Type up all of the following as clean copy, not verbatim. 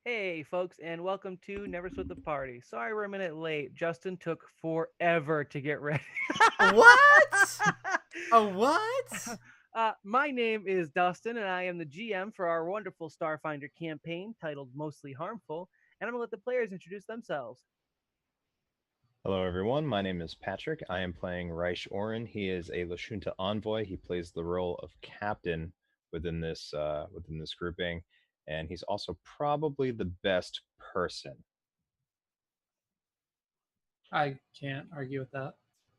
Hey, folks, and welcome to Never Split the Party. Sorry we're a minute late. Justin took forever to get ready. What? A what? My name is Dustin, and I am the GM for our wonderful Starfinder campaign titled Mostly Harmful, and I'm going to let the players introduce themselves. Hello, everyone. My name is Patrick. I am playing Reich Oren. He is a Lashunta envoy. He plays the role of captain within this grouping, and he's also probably the best person. I can't argue with that.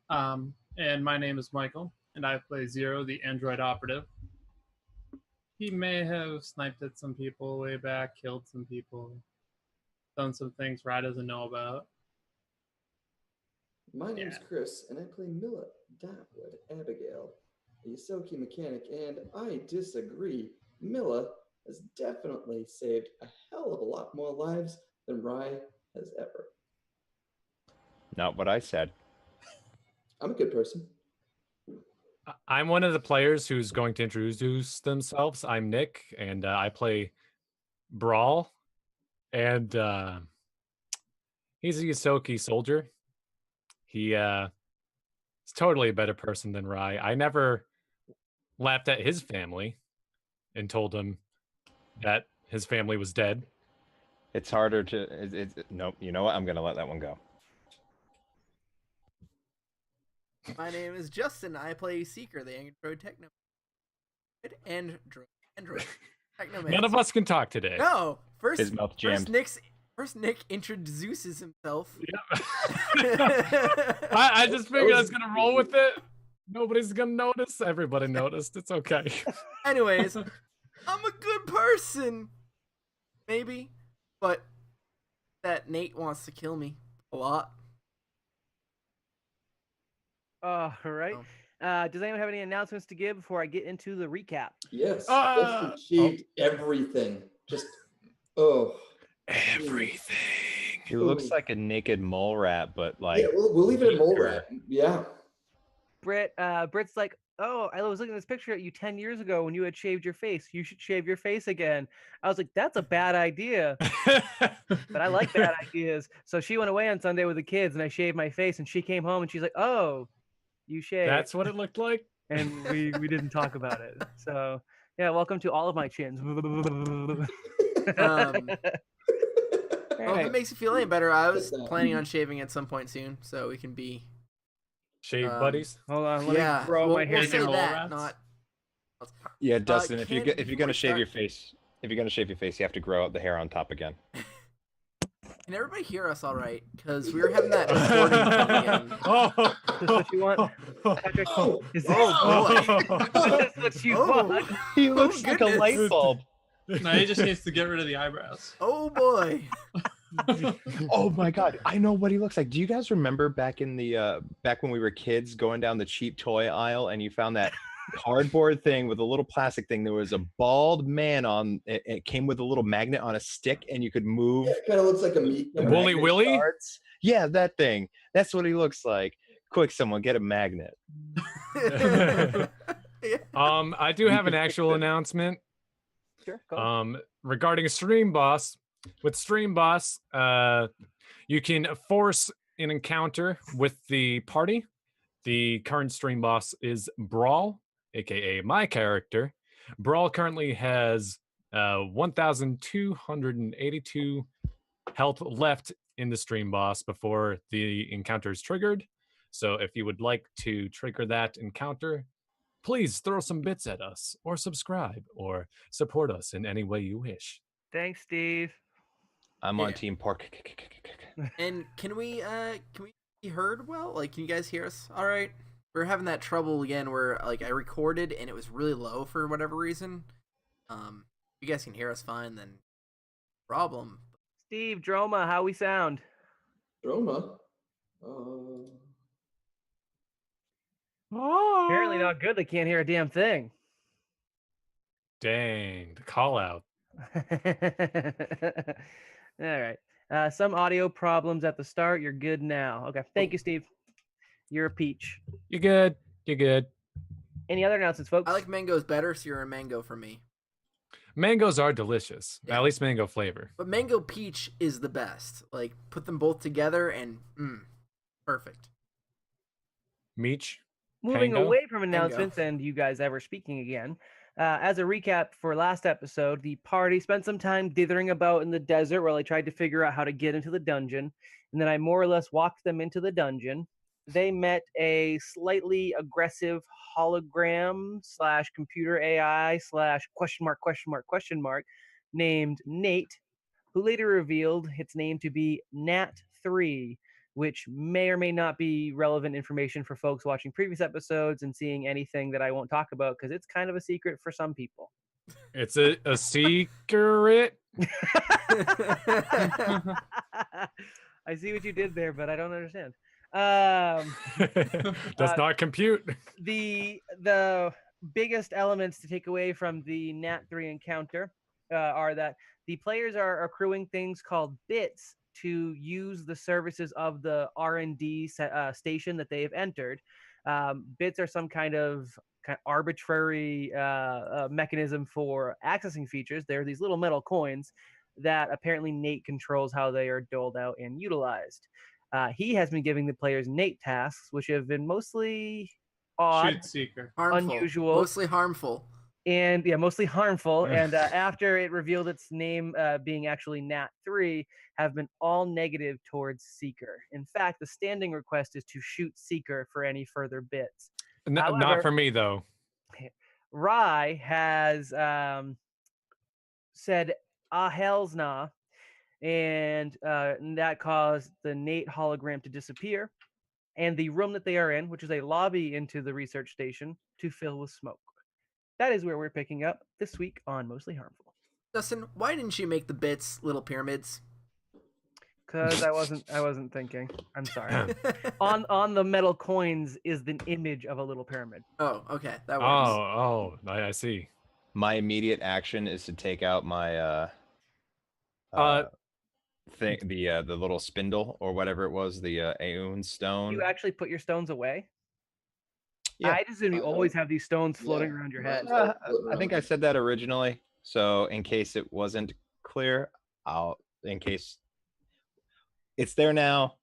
And my name is Michael, and I play Zero, the android operative. He may have sniped at some people way back, killed some people, done some things Rye doesn't know about. My name's Chris, and I play Milla Dotwood Abigail, a Yosoki mechanic, and I disagree. Milla has definitely saved a hell of a lot more lives than Rye has ever. Not what I said. I'm a good person. I'm one of the players who's going to introduce themselves. I'm Nick, and I play Brawl, and he's a Yosoki soldier. He is totally a better person than Rai. I never laughed at his family and told him that his family was dead. It's harder to. Nope. You know what? I'm gonna let that one go. My name is Justin. I play Seeker, the android techno. Android techno. None of us can talk today. No, His mouth jammed. First Nick introduces himself. Yeah. I just figured I was gonna roll with it. Nobody's gonna notice. Everybody noticed. It's okay. Anyways, I'm a good person. Maybe. But that Nate wants to kill me a lot. All right. Does anyone have any announcements to give before I get into the recap? Yes, Justin achieved everything. Just, everything. He looks like a naked mole rat, but like. Yeah, we'll leave it at mole rat. Yeah. Britt's like, oh, I was looking at this picture at you 10 years ago when you had shaved your face. You should shave your face again. I was like, that's a bad idea. But I like bad ideas. So she went away on Sunday with the kids, and I shaved my face, and she came home, and she's like, oh, you shaved. That's what it looked like? And we didn't talk about it. So, yeah, welcome to all of my chins. Well, if it makes you feel any better, I was planning on shaving at some point soon, so we can be shave buddies. Hold on, let me grow my hair. We'll say that, not. Yeah, Dustin, if you're gonna shave your face, you have to grow out the hair on top again. Can everybody hear us all right? Because we were having that recording again. Is this what you want? Patrick, is this what you want? He looks like a light bulb. No, he just needs to get rid of the eyebrows. Oh boy. Oh my god, I know what he looks like. Do you guys remember back in the back when we were kids going down the cheap toy aisle and you found that cardboard thing with a little plastic thing? There was a bald man on it. It came with a little magnet on a stick and you could move. Yeah, it kind of looks like a meat. Wooly Willy? Cards. Yeah, that thing. That's what he looks like. Quick, someone get a magnet. I do have an actual announcement. Sure, go. Regarding Stream Boss. With Stream Boss, you can force an encounter with the party. The current Stream Boss is Brawl, aka my character. Brawl currently has 1,282 health left in the Stream Boss before the encounter is triggered. So if you would like to trigger that encounter, please throw some bits at us, or subscribe, or support us in any way you wish. Thanks, Steve. I'm on Team Pork. And can we be heard well? Like, can you guys hear us all right? We're having that trouble again where like I recorded and it was really low for whatever reason. If you guys can hear us fine, then problem. Steve, Droma, how we sound? Droma? Apparently not good. They can't hear a damn thing. Dang, the call out. All right. Some audio problems at the start. You're good now. Okay. Thank you, Steve. You're a peach. You're good. You're good. Any other announcements, folks? I like mangoes better, so you're a mango for me. Mangoes are delicious. Yeah. At least mango flavor. But mango peach is the best. Like, put them both together and perfect. Meech. Moving Pango? away from Mango. announcements and you guys ever speaking again, as a recap for last episode, the party spent some time dithering about in the desert while I tried to figure out how to get into the dungeon, and then I more or less walked them into the dungeon. They met a slightly aggressive hologram / computer AI / ? Named Nate, who later revealed its name to be Nat3, which may or may not be relevant information for folks watching previous episodes and seeing anything that I won't talk about because it's kind of a secret for some people. It's a secret. I see what you did there, but I don't understand. Does not compute. The biggest elements to take away from the Nat3 encounter are that the players are accruing things called bits to use the services of the R&D station that they have entered. Bits are some kind of arbitrary mechanism for accessing features. They're these little metal coins that apparently Nate controls how they are doled out and utilized. He has been giving the players Nate tasks, which have been mostly odd, Shoot seeker. Harmful. unusual, Mostly harmful. and mostly harmful. And after it revealed its name being actually Nat3, have been all negative towards Seeker. In fact, the standing request is to shoot Seeker for any further bits. Not However, for me though. Rye has said, "Ah, hell's nah," and that caused the Nate hologram to disappear, and the room that they are in, which is a lobby into the research station, to fill with smoke. That is where we're picking up this week on Mostly Harmful. Dustin, why didn't you make the bits little pyramids? Because I wasn't thinking. I'm sorry. on the metal coins is the image of a little pyramid. Oh, okay. That works. I see. My immediate action is to take out my thing, the little spindle or whatever it was, the Aeon stone. You actually put your stones away? Yeah. I just assume you always have these stones floating around your head. I think I said that originally. So in case it wasn't clear, in case it's there now.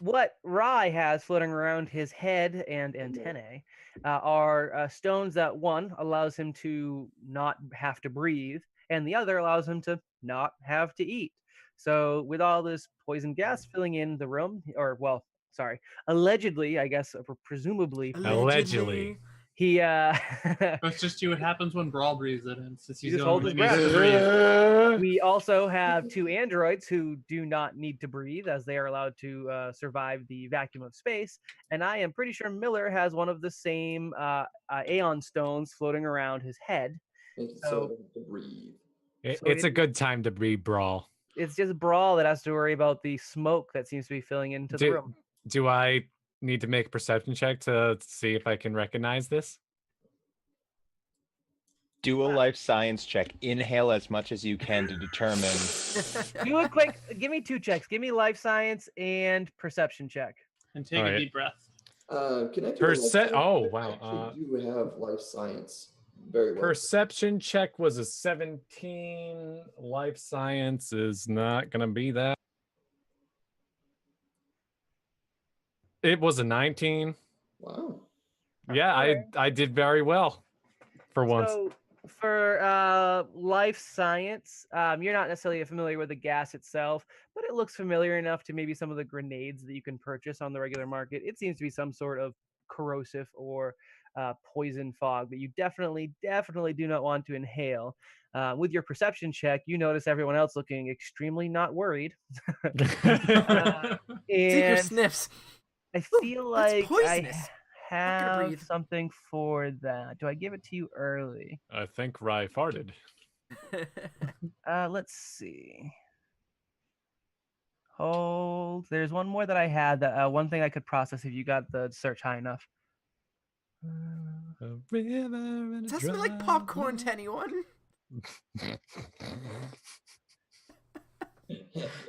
What Rye has floating around his head and antennae are stones that one allows him to not have to breathe, and the other allows him to not have to eat. So with all this poison gas filling in the room, allegedly, I guess, or presumably, Allegedly. he That's just what happens when Brawl breathes it in. Since He he's just the holds only his one that needs to breathe. we also have two androids who do not need to breathe, as they are allowed to survive the vacuum of space. And I am pretty sure Miller has one of the same Aeon stones floating around his head. So to breathe. It's a good time to breathe, Brawl. It's just Brawl that has to worry about the smoke that seems to be filling into the room. Do I need to make a perception check to see if I can recognize this? Do a life science check. Inhale as much as you can to determine. Do a quick. Give me 2 checks. Give me life science and perception check. And take a deep breath. Can I do a life science? Oh, I wow. actually do have life science very well. Perception check was a 17. Life science is not going to be that. It was a 19. Wow. Yeah, I did very well for once. So for life science, you're not necessarily familiar with the gas itself, but it looks familiar enough to maybe some of the grenades that you can purchase on the regular market. It seems to be some sort of corrosive or poison fog that you definitely do not want to inhale. With your perception check, you notice everyone else looking extremely not worried. Seeker And sniffs. I feel That's like poisonous. I have something for that. Do I give it to you early? I think Rye farted. Let's see. Hold. There's one more that I had. That one thing I could process if you got the search high enough. Does it smell like popcorn to anyone?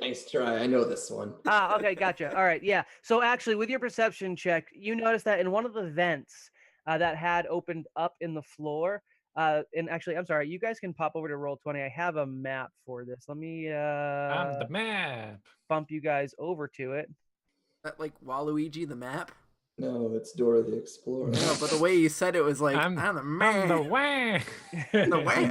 Nice try. I know this one. Okay, gotcha. All right, yeah. So actually, with your perception check, you notice that in one of the vents that had opened up in the floor, And actually, I'm sorry. You guys can pop over to Roll20. I have a map for this. Let me I'm the map. bump you guys over to it. That like Waluigi the map? No, it's Dora the Explorer. No, but the way you said it was like I'm the the man. wah. The way.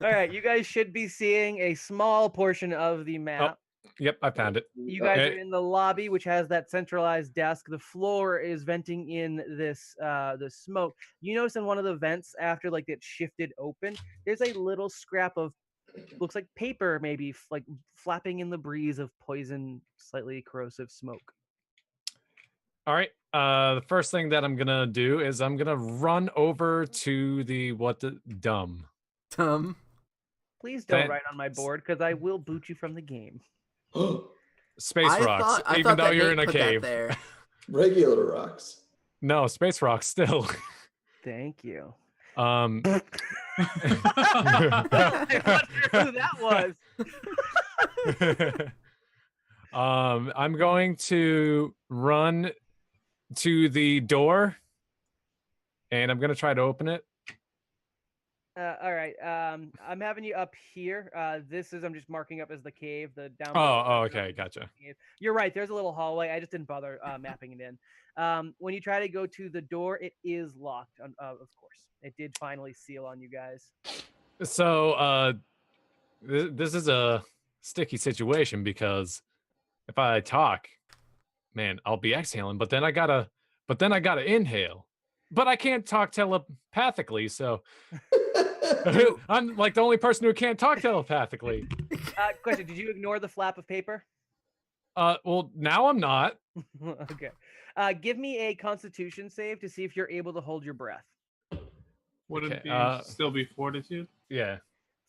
All right, you guys should be seeing a small portion of the map. Yep, I found it. You guys Okay. are in the lobby, which has that centralized desk. The floor is venting in this the smoke. You notice in one of the vents, after like it shifted open, there's a little scrap of looks like paper, maybe like flapping in the breeze of poison, slightly corrosive smoke. All right. The first thing that I'm gonna do is I'm gonna run over to the dumb. Please don't That- write on my board because I will boot you from the game. Space rocks. I even thought though that you're Nate in a put that cave. there. Regular rocks. No, space rocks still. Thank you. Um. I wonder who that was. I'm going to run to the door, and I'm gonna try to open it. All right. I'm having you up here. I'm just marking up as the cave. The down. Oh, okay, gotcha. You're right. There's a little hallway. I just didn't bother mapping it in. When you try to go to the door, it is locked. Of course, it did finally seal on you guys. So, this is a sticky situation because if I talk, man, I'll be exhaling. But then I gotta inhale. But I can't talk telepathically, so I'm like the only person who can't talk telepathically. Question: did you ignore the flap of paper? Well, now I'm not. Okay. Give me a Constitution save to see if you're able to hold your breath. Would Okay, it still be fortitude? Yeah.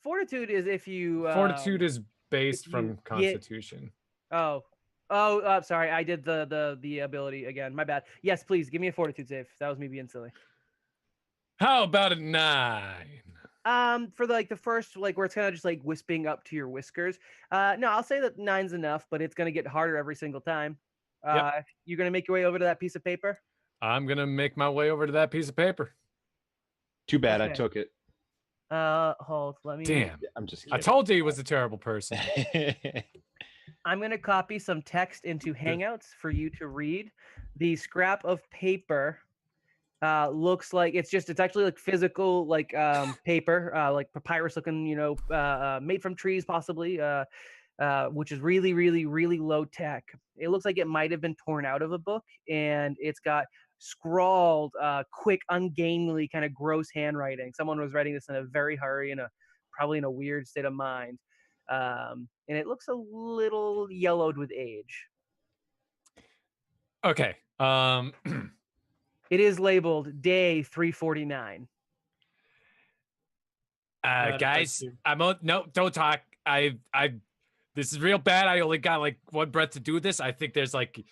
Fortitude is if you. Fortitude is based if from you Constitution. Sorry, I did the ability again. My bad. Yes, please give me a Fortitude save. That was me being silly. How about a 9? For the first where it's kind of just like wisping up to your whiskers. No, I'll say that 9's enough, but it's gonna get harder every single time. Yep. You're gonna make your way over to that piece of paper. I'm gonna make my way over to that piece of paper. Too bad I Okay. took it. Hold. Let me. Damn. I'm just I kidding. told you he was a terrible person. I'm going to copy some text into Hangouts for you to read. The scrap of paper looks like it's actually like physical, paper, like papyrus looking, made from trees possibly, which is really, really, really low tech. It looks like it might have been torn out of a book, and it's got scrawled, quick, ungainly, kind of gross handwriting. Someone was writing this in a very hurry, probably in a weird state of mind. And it looks a little yellowed with age. Okay. It is labeled day 349. Guys, no, don't talk. This is real bad. I only got like one breath to do this. I think there's like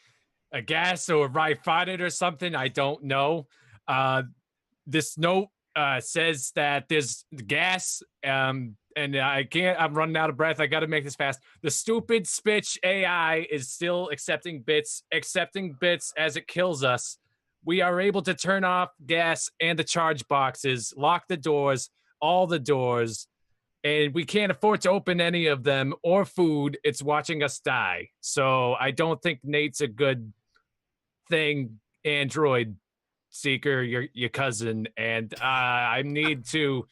a gas or a rye it or something. I don't know. This note says that there's gas. And I'm running out of breath. I got to make this fast. The stupid Spitch AI is still accepting bits as it kills us. We are able to turn off gas and the charge boxes, lock the doors, all the doors, and we can't afford to open any of them or food. It's watching us die. So I don't think Nate's a good thing, Android Seeker, your cousin, and I need to...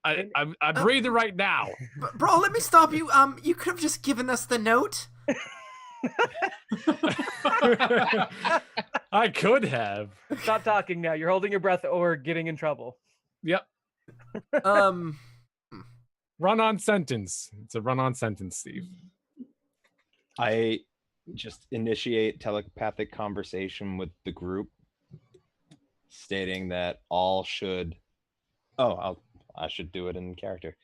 I'm breathing right now. Bro, let me stop you. You could have just given us the note. I could have. Stop talking now. You're holding your breath or getting in trouble. Yep. Run-on sentence. It's a run-on sentence, Steve. I just initiate telepathic conversation with the group, stating that all should... I should do it in character.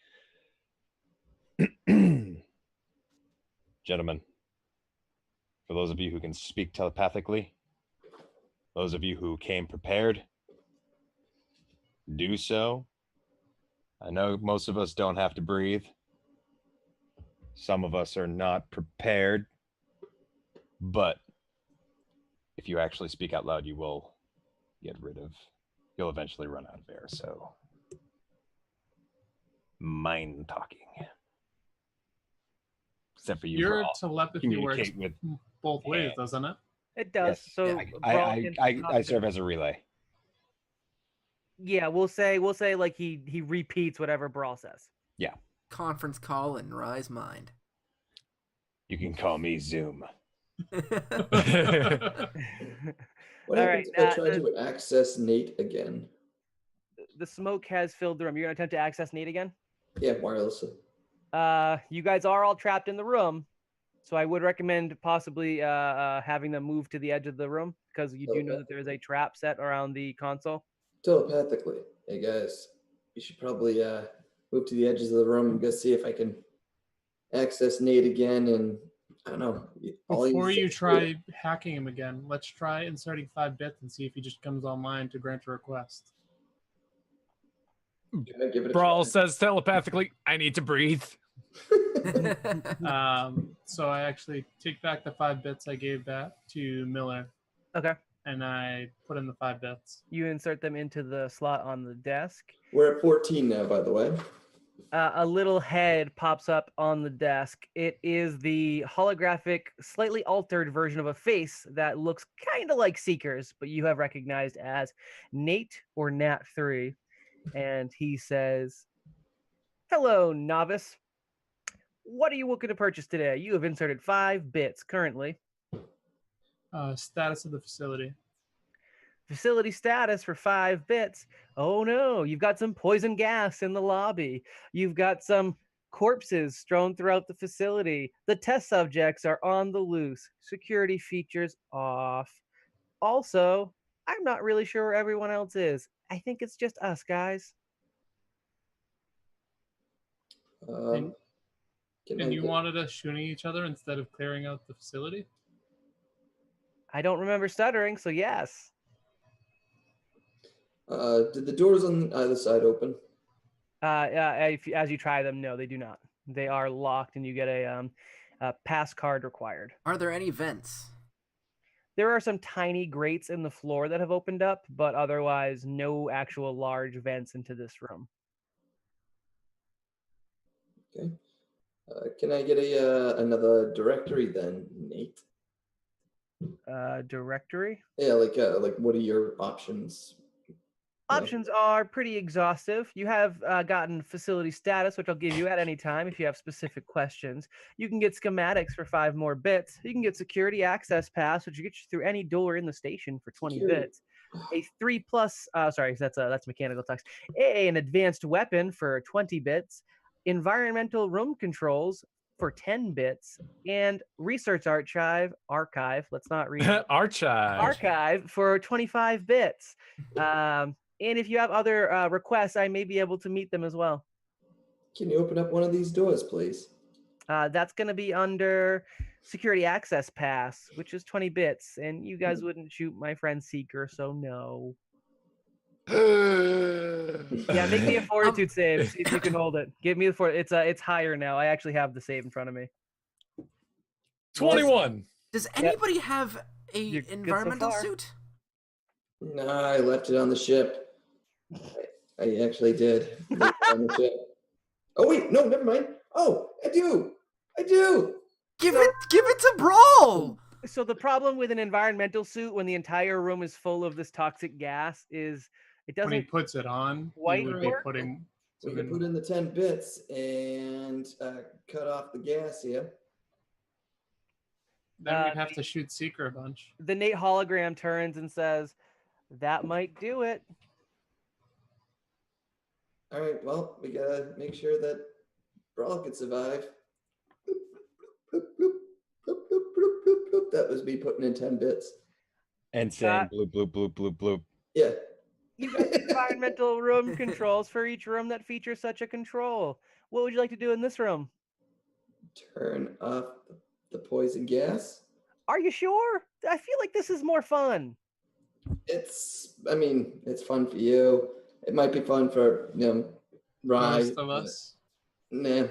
Gentlemen, for those of you who can speak telepathically, those of you who came prepared, do so. I know most of us don't have to breathe. Some of us are not prepared. But if you actually speak out loud, you will get rid of you'll eventually run out of air. So, mind talking. Except for you, Your Brawl. telepathy works Communicate with. both ways, hands. doesn't it? It does. Yes, So yeah, Brawl can talk I to- serve as a relay. Yeah, we'll say like he repeats whatever Brawl says. Conference call and Rise Mind. You can call me Zoom. What All happens right, if I try to access Nate again? The smoke has filled the room. You're gonna attempt to access Nate again? Yeah, wirelessly. You guys are all trapped in the room, so I would recommend possibly having them move to the edge of the room because you do know that there is a trap set around the console. Telepathically. Hey guys, you should probably move to the edges of the room and go see if I can access Nate again. And I don't know. Before you try hacking him again, let's try inserting 5 bits and see if he just comes online to grant a request. give it a Brawl try. says telepathically, I need to breathe. So I actually take back the 5 bits I gave back to Miller. Okay. And I put in the 5 bits. You insert them into the slot on the desk. We're at 14 now, by the way. A little head pops up on the desk. It is the holographic, slightly altered version of a face that looks kind of like Seeker's, but you have recognized as Nate or Nat3. And he says, "Hello, novice. What are you looking to purchase today? You have inserted 5 bits currently. Status of the facility. Facility status for 5 bits. Oh no, you've got some poison gas in the lobby. You've got some corpses strewn throughout the facility. The test subjects are on the loose. Security features off. Also, I'm not really sure where everyone else is. I think it's just us, guys." Can And you wanted us shooting each other instead of clearing out the facility? I don't remember stuttering, so yes. Did the doors on either side open? As you try them, no, they do not. They are locked, and you get a pass card required. Are there any vents? There are some tiny grates in the floor that have opened up, but otherwise no actual large vents into this room. Okay. Can I get another directory then, Nate? Directory? Yeah, like what are your options? Options are pretty exhaustive. You have gotten facility status, which I'll give you at any time if you have specific questions. You can get schematics for 5 more bits. You can get security access pass, which will get you through any door in the station for 20 bits. A 3+, sorry, that's mechanical text. An advanced weapon for 20 bits. Environmental room controls for 10 bits, and research archive, let's not read archive for 25 bits. And if you have other requests, I may be able to meet them as well. Can you open up one of these doors, please? That's going to be under security access pass, which is 20 bits, and you guys wouldn't shoot my friend Seeker, so no. Yeah, make me a fortitude save. See if you can hold it. Give me the it's higher now. I actually have the save in front of me. 21. Does anybody have You're a good so environmental far. suit? No, I left it on the ship. I actually did. Left it on the ship. Oh wait, no, never mind. Oh, I do. Give it to Brawl. So the problem with an environmental suit when the entire room is full of this toxic gas is it When he doesn't puts it on, quite he would be work. putting We can put in the 10 bits and cut off the gas here. Then we'd have to shoot Seeker a bunch. The Nate hologram turns and says, "That might do it." All right, well, we gotta make sure that Brawl can survive. Bloop, bloop, bloop, bloop, bloop, bloop, bloop. That was me putting in 10 bits. And saying bloop, bloop, bloop, bloop, bloop. Yeah. You've got environmental room controls for each room that features such a control. What would you like to do in this room? Turn off the poison gas. Are you sure? I feel like this is more fun. It's fun for you. It might be fun for, Rye. Most of us. Nah.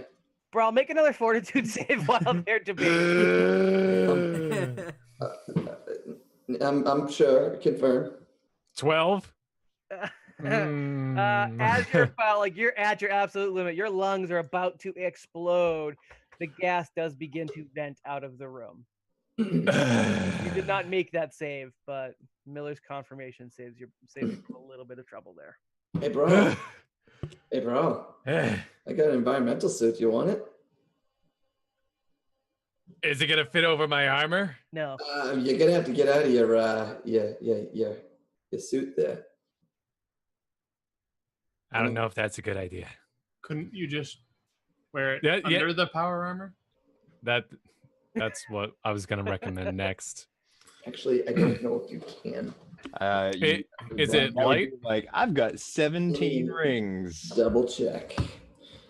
Bro, I'll make another fortitude save while they're debating. I'm sure. Confirm. 12. As you're about like you're at your absolute limit, your lungs are about to explode. The gas does begin to vent out of the room. You did not make that save, but Miller's confirmation saves you from a little bit of trouble there. Hey, bro. Hey, bro. I got an environmental suit. You want it? Is it gonna fit over my armor? No. You're gonna have to get out of your suit there. I don't know if that's a good idea. Couldn't you just wear it Yeah, under the power armor? That's what I was gonna recommend next. Actually, I don't know if you can. Is it light? Like, I've got 17 rings. Double check.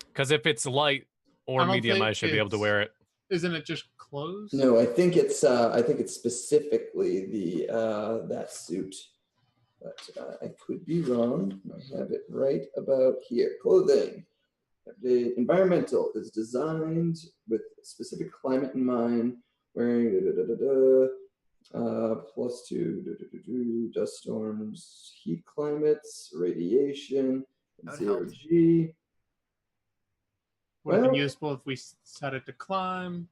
Because if it's light or medium, I should be able to wear it. Isn't it just clothes? No, I think it's specifically the that suit. But I could be wrong. I have it right about here. Clothing. The environmental is designed with specific climate in mind. Wearing +2 dust storms, heat climates, radiation, That would 0G. Would have been Well- useful if we set it to climb.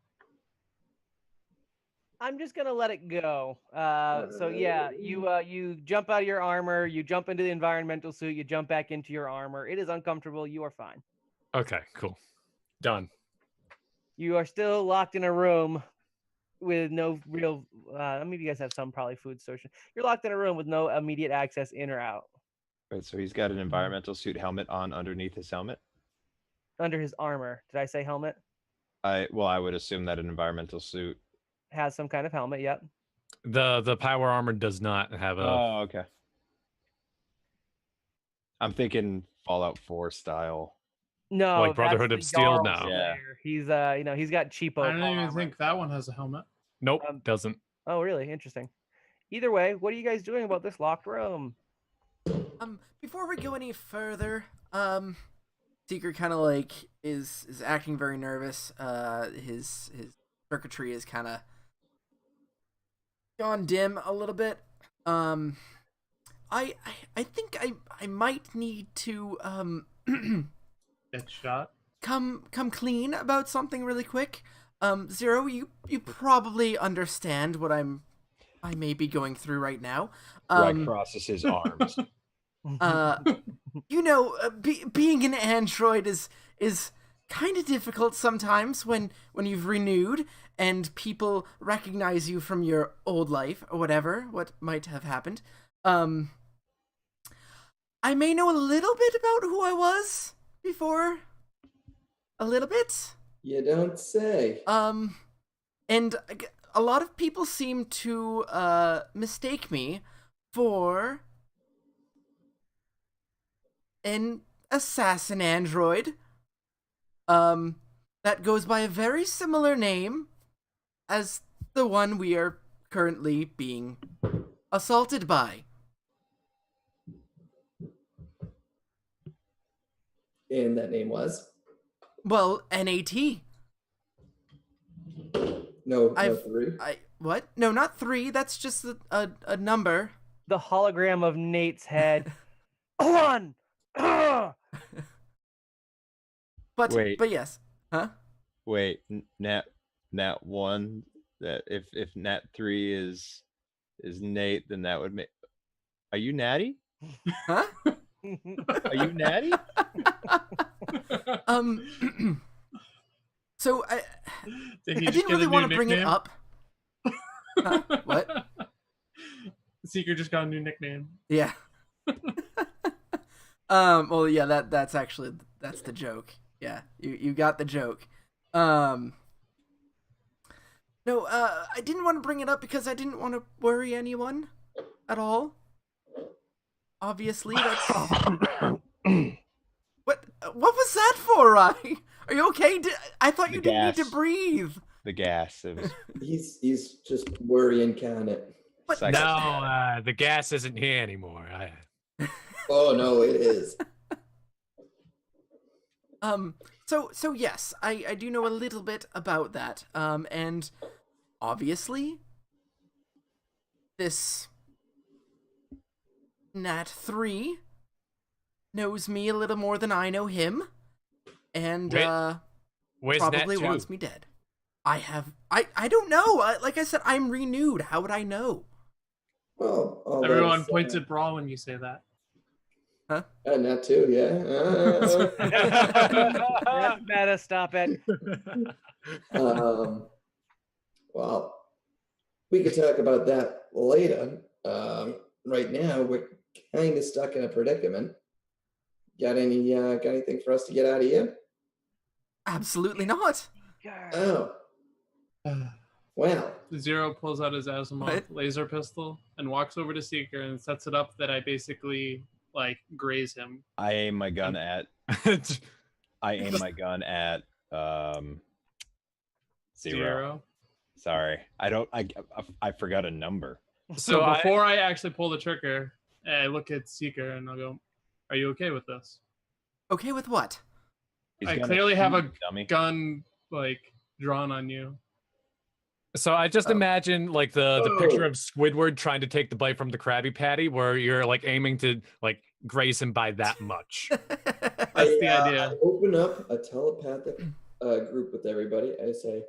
I'm just gonna let it go. So yeah, you jump out of your armor, you jump into the environmental suit, you jump back into your armor. It is uncomfortable. You are fine. Okay, cool. Done. You are still locked in a room with no real. Maybe you guys have some probably food station. You're locked in a room with no immediate access in or out. Right, so he's got an environmental suit helmet on underneath his helmet. Under his armor. Did I say helmet? I would assume that an environmental suit. Has some kind of helmet. Yep. The power armor does not have a. Oh, okay. I'm thinking Fallout 4 style. No, Like Brotherhood that's of the Steel? Jarl No. Yeah. Slayer. He's he's got cheapo. I don't even armor. think that one has a helmet. Nope, doesn't. Oh, really? Interesting. Either way, what are you guys doing about this locked room? Before we go any further, Seeker kind of like is acting very nervous. His circuitry is kind of gone dim a little bit. I think I might need to Get shot. come clean about something really quick. Zero, you probably understand what I may be going through right now. Right crosses his arms. You know, being an android is kind of difficult sometimes when you've renewed and people recognize you from your old life or what might have happened. I may know a little bit about who I was before. A little bit. You don't say. And a lot of people seem to mistake me for an assassin android that goes by a very similar name as the one we are currently being assaulted by. And that name was? Well, NAT. No, I've- 3. What? No, not 3. That's just a number. The hologram of Nate's head. On. But Wait. but yes. Huh? Wait, Nat 1. That if Nat 3 is Nate, then that would make. Are you Natty? Huh? Are you Natty? So I Did he I just didn't get a really new want to bring it nickname? up. Huh? What? Seeker just got a new nickname. Yeah. Well, yeah, that's the joke. Yeah, you got the joke. No, I didn't want to bring it up because I didn't want to worry anyone at all. Obviously, that's what was that for, Rye? Are you okay? I thought you The didn't need gas. to breathe. The gas. It was He's just worry incarnate. But psycho- No, the gas isn't here anymore. Oh no, it is. So yes, I do know a little bit about that. And obviously this Nat 3 knows me a little more than I know him, and Where's probably Nat 2? wants me dead. I don't know. Like I said, I'm renewed. How would I know? Well, all Everyone that's, points at Brawl when you say that. Nat 2, yeah. That's meta. Stop it. Well, we could talk about that later. Right now, we're kind of stuck in a predicament. Got anything for us to get out of here? Absolutely not. Oh, well. Zero pulls out his Asimov What? laser pistol and walks over to Seeker and sets it up that I basically like graze him. I aim my gun at. I aim my gun at. Zero. Sorry, I don't. I forgot a number. So before I actually pull the trigger, I look at Seeker and I'll go, "Are you okay with this?" Okay with what? He's I gonna clearly have shoot a you, dummy. gun like drawn on you. So I just Oh. imagine like the picture of Squidward trying to take the bite from the Krabby Patty, where you're like aiming to like graze him by that much. That's the idea. I open up a telepathic group with everybody. I say,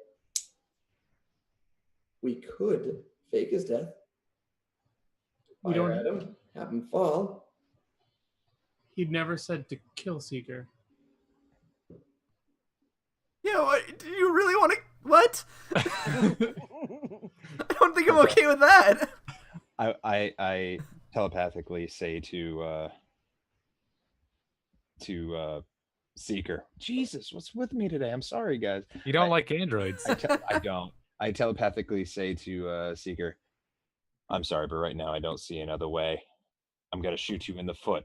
we could fake his death, We fire don't- at him, have him fall. He'd never said to kill Seeker. Do you really want to? What? I don't think I'm okay with that. I telepathically say to Seeker, Jesus, what's with me today? I'm sorry, guys. You don't like androids. I don't. I telepathically say to Seeker, I'm sorry, but right now I don't see another way. I'm gonna shoot you in the foot.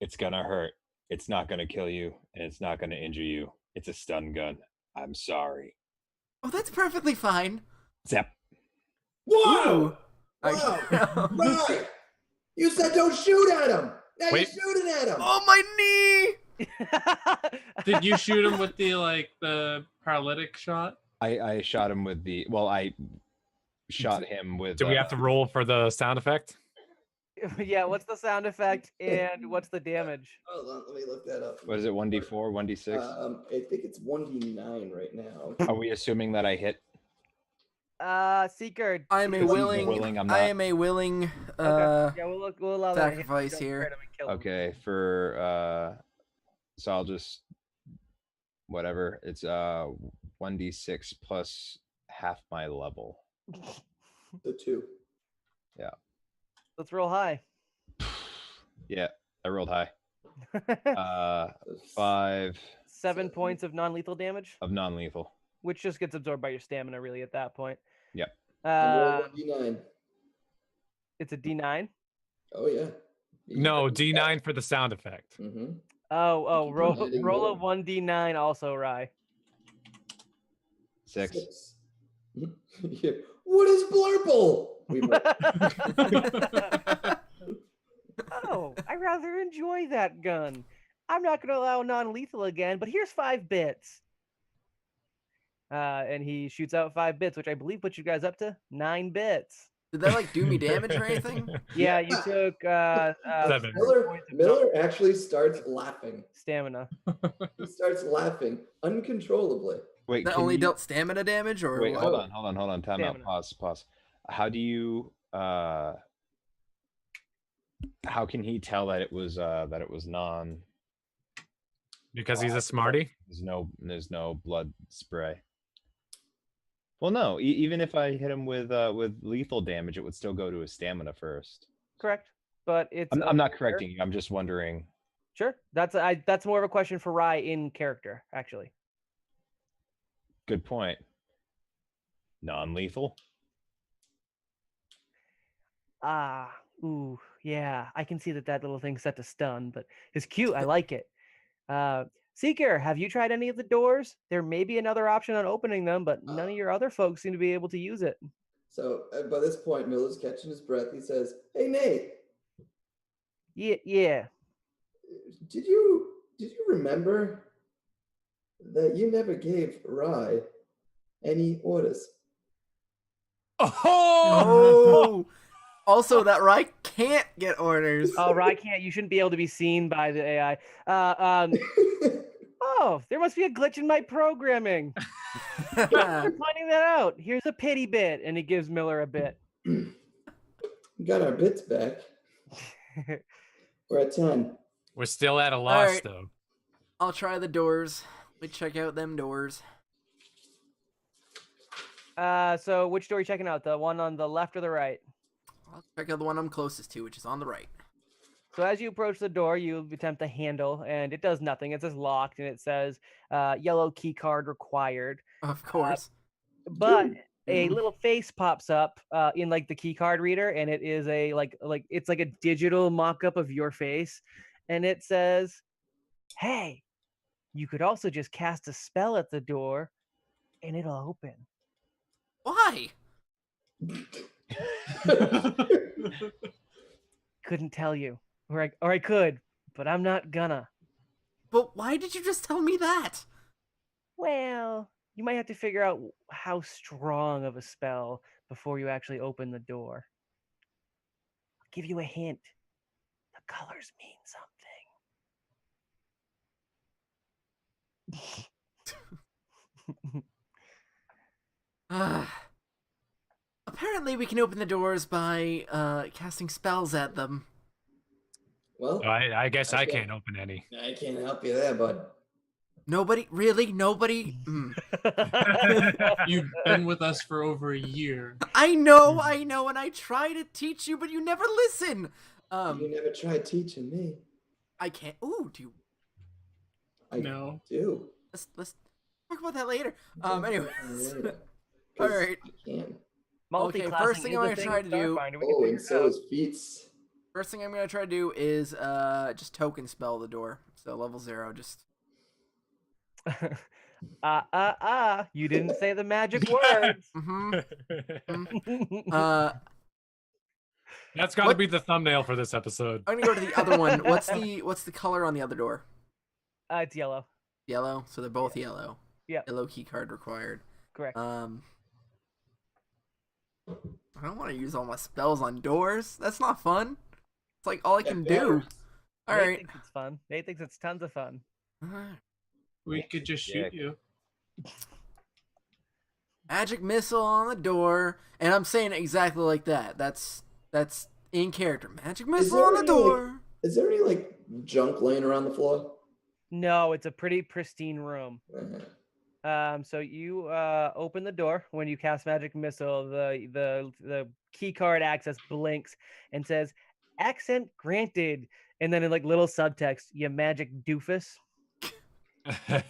It's gonna hurt. It's not gonna kill you, and it's not gonna injure you. It's a stun gun. I'm sorry. Oh, that's perfectly fine. Zap. Whoa! Ooh. Wow! Right! You said don't shoot at him! Now Wait. you're shooting at him! Oh, my knee! Did you shoot him with the paralytic shot? I shot him with the. Well, I shot him with. Do we have to roll for the sound effect? Yeah, what's the sound effect and what's the damage? Hold on, let me look that up. What is it? 1d4, 1d6. I think it's 1d9 right now. Are we assuming that I hit? Seeker. I am a willing. I'm I not. am a willing. Okay. Yeah, we'll allow that. Sacrifice here. Okay, for so I'll just whatever. It's 1d6 plus half my level. The 2. Let's roll high. Yeah, I rolled high. 5 7 points of non-lethal damage, of non-lethal. which just gets absorbed by your stamina, really, at that point. Yep. And roll 1d9. It's a D9. Oh yeah. No, D9 for the sound effect. Mm-hmm. Oh, Keep roll adding roll a more. 1d9 also, Rye. 6. Yeah. What is Blurple? Oh, I rather enjoy that gun. I'm not going to allow non-lethal again, but here's 5 bits. And he shoots out 5 bits, which I believe puts you guys up to 9 bits. Did that like do me damage or anything? Yeah, you took 7. Miller actually starts laughing. stamina. He starts laughing uncontrollably. Wait, That can only you- dealt stamina damage, or Wait, what? hold on. Time out. Stamina. Pause. How do you how can he tell that it was non? Because he's a smarty. There's no blood spray. Well, no. Even if I hit him with lethal damage, it would still go to his stamina first. Correct. But it's I'm not correcting you. I'm just wondering. Sure. That's more of a question for Rye in character, actually. Good point. Non-lethal. Ooh, yeah. I can see that little thing's set to stun, but it's cute. I like it. Seeker, have you tried any of the doors? There may be another option on opening them, but none of your other folks seem to be able to use it. So by this point, Miller's catching his breath. He says, "Hey Nate, Yeah. did you remember that you never gave Rye any orders?" Oh! Oh, Also, that Rye can't get orders. Oh, right, can't. You shouldn't be able to be seen by the AI. Oh, there must be a glitch in my programming. Thanks for pointing that out. Here's a pity bit, and he gives Miller a bit. Got our bits back. We're at 10. We're still at a loss, right. though. I'll try the doors. Let me check out them doors. So which door are you checking out? The one on the left or the right? I'll check out the one I'm closest to, which is on the right. So as you approach the door, you attempt the handle, and it does nothing. It says locked, and it says yellow key card required. Of course. But a little face pops up in like the key card reader, and it is a like it's like a digital mock-up of your face, and it says, "Hey, you could also just cast a spell at the door, and it'll open." Why? Couldn't tell you, or I could, but I'm not gonna. But why did you just tell me that? Well, you might have to figure out how strong of a spell before you actually open the door. I'll give you a hint. The colors mean something. Apparently, we can open the doors by casting spells at them. Well, I guess I Okay. can't open any. I can't help you there, bud. Nobody? Really? Nobody? You've been with us for over a year. I know, and I try to teach you, but you never listen. You never tried teaching me. I can't. Ooh, do you? I No. do. Let's talk about that later. Talk Anyway. about it later, 'cause All right. I can. Okay, first thing I'm gonna try to do- Oh, and so is feats. First thing I'm gonna try to do is just token spell the door. So level 0, just. You didn't say the magic words. That's got to What? be the thumbnail for this episode. I'm gonna go to the other one. What's the color on the other door? It's yellow. Yellow. So they're both yellow. Yep. Yellow key card required. Correct. I don't want to use all my spells on doors. That's not fun. It's like all I can do. All Nate right. thinks it's fun. Nate thinks it's tons of fun. We could just shoot Dick. you. Magic missile on the door, and I'm saying it exactly like that. That's in character. Magic missile there on the any, door. Is there any like junk laying around the floor? No, it's a pretty pristine room. Uh-huh. So you open the door when you cast magic missile. The key card access blinks and says, "Accent granted," and then in like little subtext, "You magic doofus."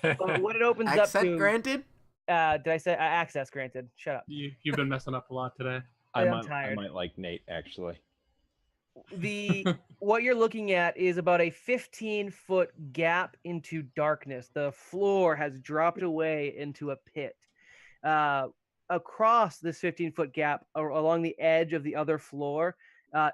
But what it opens up Accent to, granted. did I say access granted? Shut up. You've been messing up a lot today. I'm tired. I might like Nate actually. What you're looking at is about a 15-foot gap into darkness. The floor has dropped away into a pit. Across this 15-foot gap, along the edge of the other floor,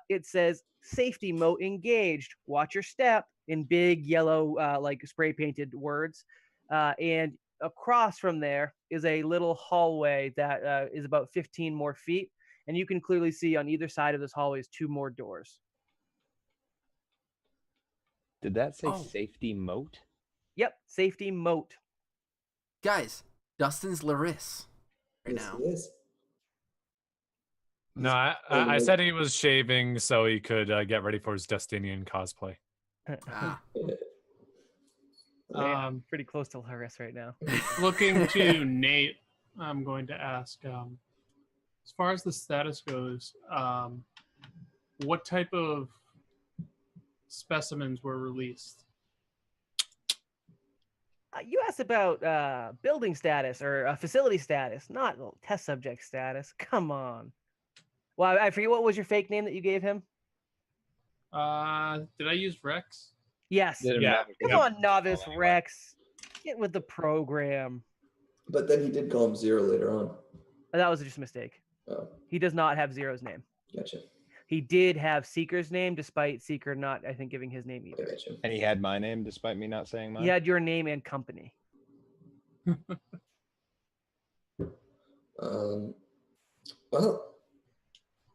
it says "Safety moat engaged. Watch your step" in big yellow, like spray painted words. And across from there is a little hallway that is about 15 more feet. And you can clearly see on either side of this hallway is 2 more doors. Did that say Oh. safety moat? Yep, safety moat. Guys, Dustin's Larisse right Yes, now. he is. No, I said he was shaving so he could get ready for his Destinian cosplay. Ah. Um, Pretty close to Laris right now. Looking to Nate, I'm going to ask, as far as the status goes, what type of specimens were released? You asked about building status or facility status, not test subject status. Come on. Well, I forget, what was your fake name that you gave him? Did I use Rex? Yes. Yeah. Come on, novice anyway. Rex. Get with the program. But then he did call him Zero later on. That was just a mistake. Oh, He does not have Zero's name. gotcha. He did have Seeker's name, despite Seeker not, I think, giving his name I either. gotcha. And he had my name despite me not saying mine. He had your name and company. Well,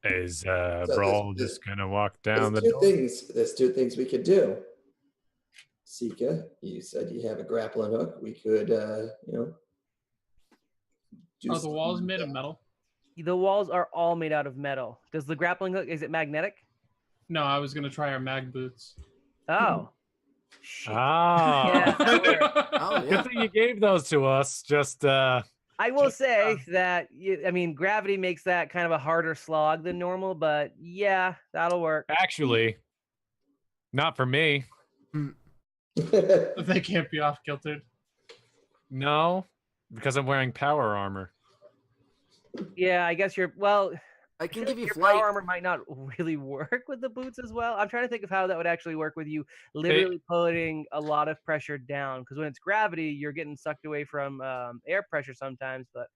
Hey, Is So Brawl just gonna walk down the door? There's two things we could do. Sika, you said you have a grappling hook. We could, do Are the walls something made with of that. metal? The walls are all made out of metal. Does the grappling hook, is it magnetic? No, I was gonna try our mag boots. Oh. Shit. Ah. Yeah, that works. Oh Good yeah. thing you gave those to us. Just I will Just, say that, I mean, gravity makes that kind of a harder slog than normal, but yeah, that'll work. actually, not for me. They can't be off kiltered. No, because I'm wearing power armor. Yeah, I guess well, I I can feel give like you your flight. power armor might not really work with the boots as well. I'm trying to think of how that would actually work with you literally putting a lot of pressure down. Because when it's gravity, you're getting sucked away from air pressure sometimes. But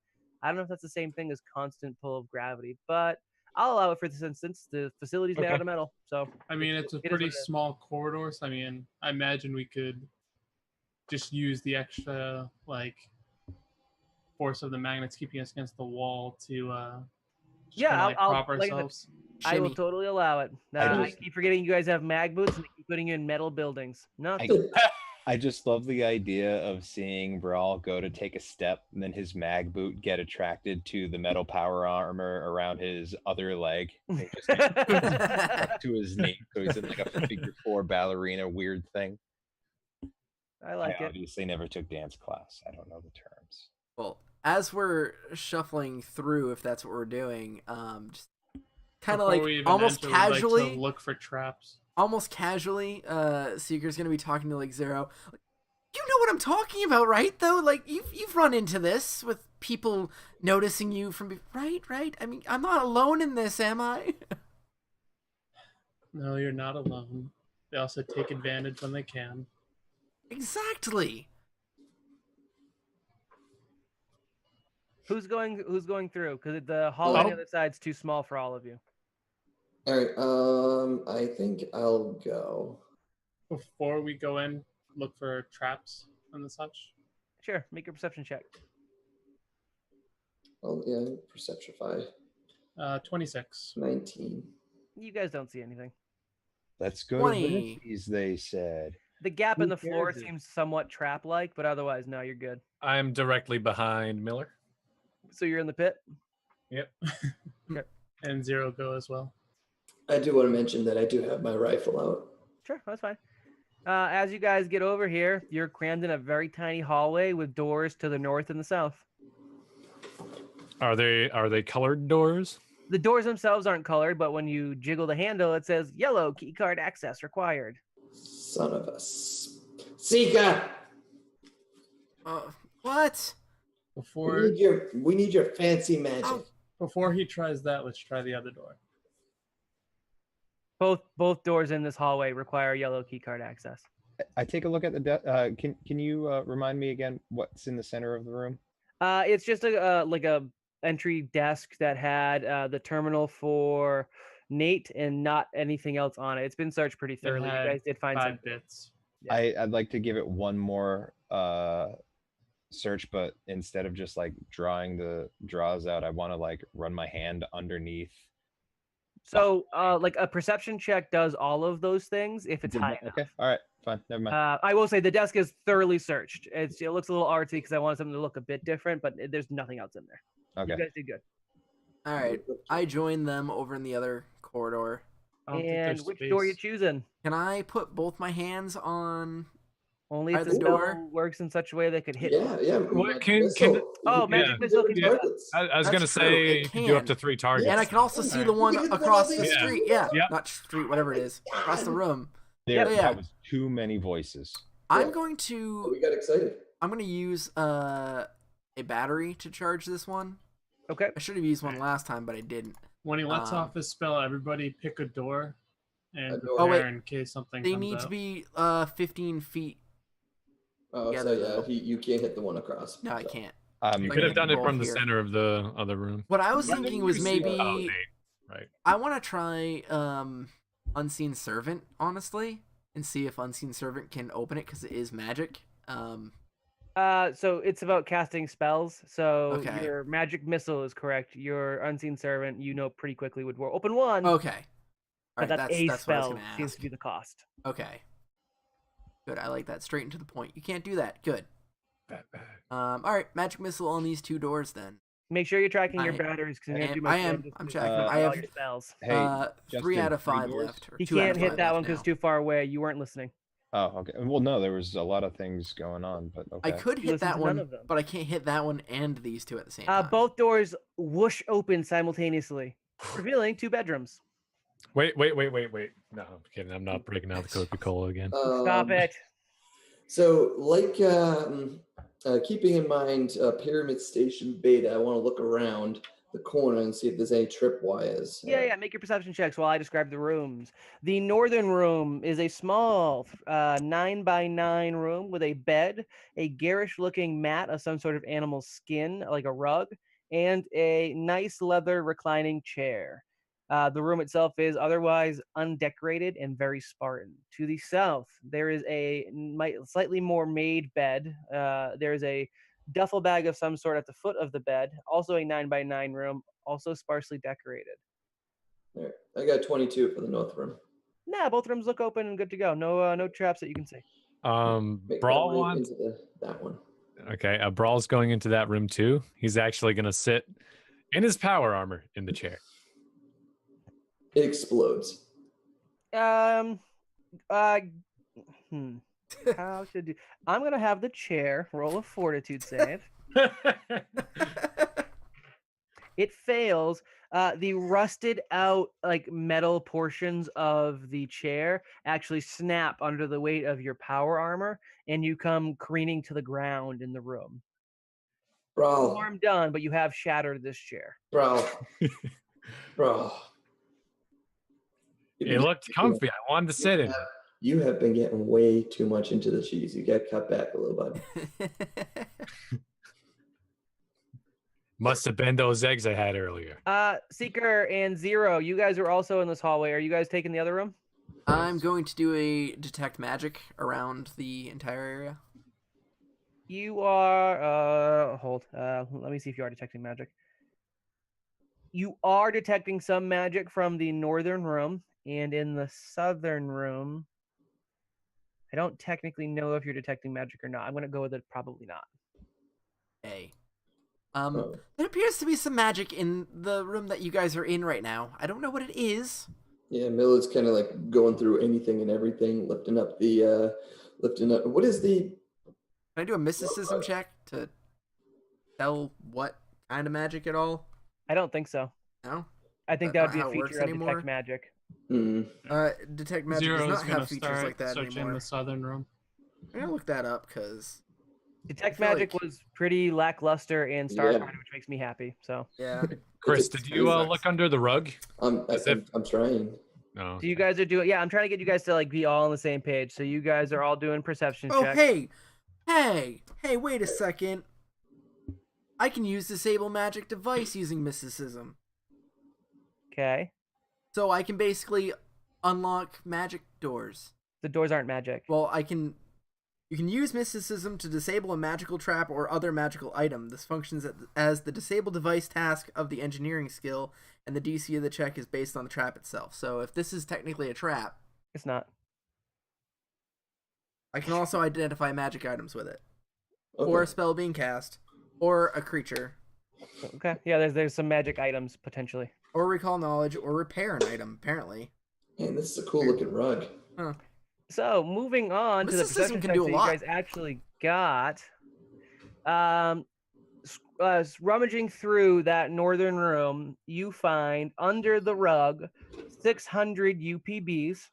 I don't know if that's the same thing as constant pull of gravity. But I'll allow it for this instance. The facility's made out Okay. of metal, so I mean, it's a it is pretty what it is. small corridor, so I mean, I imagine we could just use the extra force of the magnets keeping us against the wall to just Yeah, kind of I'll prop like I said, ourselves. I will Shimmy. totally allow it. I I just- keep forgetting you guys have mag boots and they keep putting you in metal buildings. No, I just love the idea of seeing Brawl go to take a step and then his mag boot get attracted to the metal power armor around his other leg. And it just stuck to his knee. So he's in like a figure four ballerina weird thing. I like I it. obviously never took dance class. I don't know the terms. Well, as we're shuffling through, if that's what we're doing, just kind of Before like we even almost enter, we'd like casually, to look for traps. Seeker's gonna be talking to like Zero. You know what I'm talking about, right? Though, like you've run into this with people noticing you from right. I mean, I'm not alone in this, am I? No, you're not alone. They also take advantage when they can. Exactly. Who's going through? Because the hallway on the Oh. other side's too small for all of you. All right. I think I'll go. Before we go in, look for traps and the such. Sure, make a perception check. Oh yeah, Perceptify 26. 19. You guys don't see anything. Let's go 20. to Vinny's, they said. The gap in Who the floor cares? seems somewhat trap-like, but otherwise, no, you're good. I'm directly behind Miller. So you're in the pit? Yep. Okay. And Zero go as well. I do want to mention that I do have my rifle out. Sure, that's fine. As you guys get over here, you're crammed in a very tiny hallway with doors to the north and the south. Are they colored doors? The doors themselves aren't colored, but when you jiggle the handle, it says yellow keycard access required. Son of a Sika! What? Before We need your fancy magic. Oh. before he tries that, let's try the other door. Both doors in this hallway require yellow keycard access. I take a look at the can you remind me again what's in the center of the room? It's just a entry desk that had the terminal for Nate and not anything else on it. It's been searched pretty thoroughly. You had guys did find 5 something. bits. Yeah. I'd like to give it one more search, but instead of just like drawing the draws out, I want to like run my hand underneath. So, like a perception check does all of those things if it's high enough. Okay, all right, fine, never mind. I will say the desk is thoroughly searched. It looks a little artsy because I wanted something to look a bit different, but there's nothing else in there. Okay. You guys did good. All right. I join them over in the other corridor. I don't think And there's which space. door you choosing? Can I put both my hands on? Only if By the the spell door? works in such a way that could hit. Yeah. What, magic can- missile. Oh, You can magic do missile can different do targets. I was That's gonna true, say it you can do up can. to 3 targets. And I can also see the one You can hit the across one the on the street. other Yeah, Yeah. not street, whatever it is, across the room. There, yeah. that was too many voices. I'm Yeah. going Oh, to. we got excited. I'm going to use a battery to charge this one. Okay. I should have used one last time, but I didn't. When he lets Um, off his spell, everybody pick a door and A door. prepare Oh, wait. in case something They comes need out. to be 15 feet. Oh, Yeah, so though. you can't hit the one across. No, I So. can't. You Like could have a done it ball from the here. center of the other room. What I was Why thinking didn't was you see- maybe Oh, Nate, right. I want to try Unseen Servant, honestly, and see if Unseen Servant can open it because it is magic. So it's about casting spells. So Okay. your magic missile is correct. Your unseen servant, pretty quickly would open one, Okay. All but right, that's a that's what I was spell. gonna Seems ask. to be the cost. Okay. Good. I like that. Straight and to the point. You can't do that. Good. All right. Magic missile on these 2 doors then. Make sure you're tracking your I batteries because you're gonna do I much am. damage I'm to checking. I all have your spells. Hey, 3 Justin, out of 3 5 doors? left. Or He 2 out can't of hit 5 that left one because now. too far away. You weren't listening. Oh, okay. Well, no, there was a lot of things going on, but I okay. could You hit listened that to none one, of them. but I can't hit that one and these 2 at the same time. Both doors whoosh open simultaneously, revealing 2 bedrooms. Wait. No, I'm kidding. I'm not breaking out the Coca-Cola again. Stop it. So, like, keeping in mind Pyramid Station Beta, I want to look around the corner and see if there's any tripwires. Yeah. Make your perception checks while I describe the rooms. The northern room is a small 9x9 room with a bed, a garish-looking mat of some sort of animal skin, like a rug, and a nice leather reclining chair. The room itself is otherwise undecorated and very Spartan. To the south, there is a slightly more made bed. There is a duffel bag of some sort at the foot of the bed, also a 9x9 room, also sparsely decorated. All right. I got 22 for the north room. Nah, both rooms look open and good to go. No traps that you can see. Make Brawl my way wants. into that one. Okay, Brawl's going into that room too. He's actually going to sit in his power armor in the chair. It explodes. How should you? I'm gonna have the chair roll a fortitude save. It fails. The rusted out like metal portions of the chair actually snap under the weight of your power armor, and you come careening to the ground in the room. No Bro, harm done, but you have shattered this chair. bro. It looked comfy. I wanted to sit in. You have been getting way too much into the cheese. You got cut back a little bit. Must have been those eggs I had earlier. Seeker and Zero, you guys are also in this hallway. Are you guys taking the other room? I'm going to do a detect magic around the entire area. You are let me see if you are detecting magic. You are detecting some magic from the northern room, and in the southern room, I don't technically know if you're detecting magic or not. I'm gonna go with it probably not. A. There appears to be some magic in the room that you guys are in right now. I don't know what it is. Yeah, Miller's kind of like going through anything and everything, lifting up. What is the? Can I do a mysticism check to tell what kind of magic at all? I don't think so. No? I think that would be a feature of detect magic. Detect magic Zero's does not gonna have features start like that searching anymore. the southern room. I'm gonna look that up because Detect feel magic like- was pretty lackluster in Starfinder, which makes me happy. So, yeah. Chris, It's- did you look under the rug? I'm trying. No. so you guys are doing. Yeah, I'm trying to get you guys to like be all on the same page. So you guys are all doing perception Oh, checks. hey! Wait a second. I can use disable magic device using mysticism, Okay. so I can basically unlock magic doors. The doors aren't magic. Well, you can use mysticism to disable a magical trap or other magical item. This functions as the disable device task of the engineering skill, and the DC of the check is based on the trap itself. So if this is technically a trap, It's not. I can also identify magic items with it, Okay. or a spell being cast, or a creature, Okay. Yeah, there's some magic items potentially. or recall knowledge, or repair an item, apparently. Man, this is a cool looking rug. Huh. So moving on to the Mysticism perception can checks do a that you lot. guys actually got. Rummaging through that northern room, you find under the rug 600 UPBs.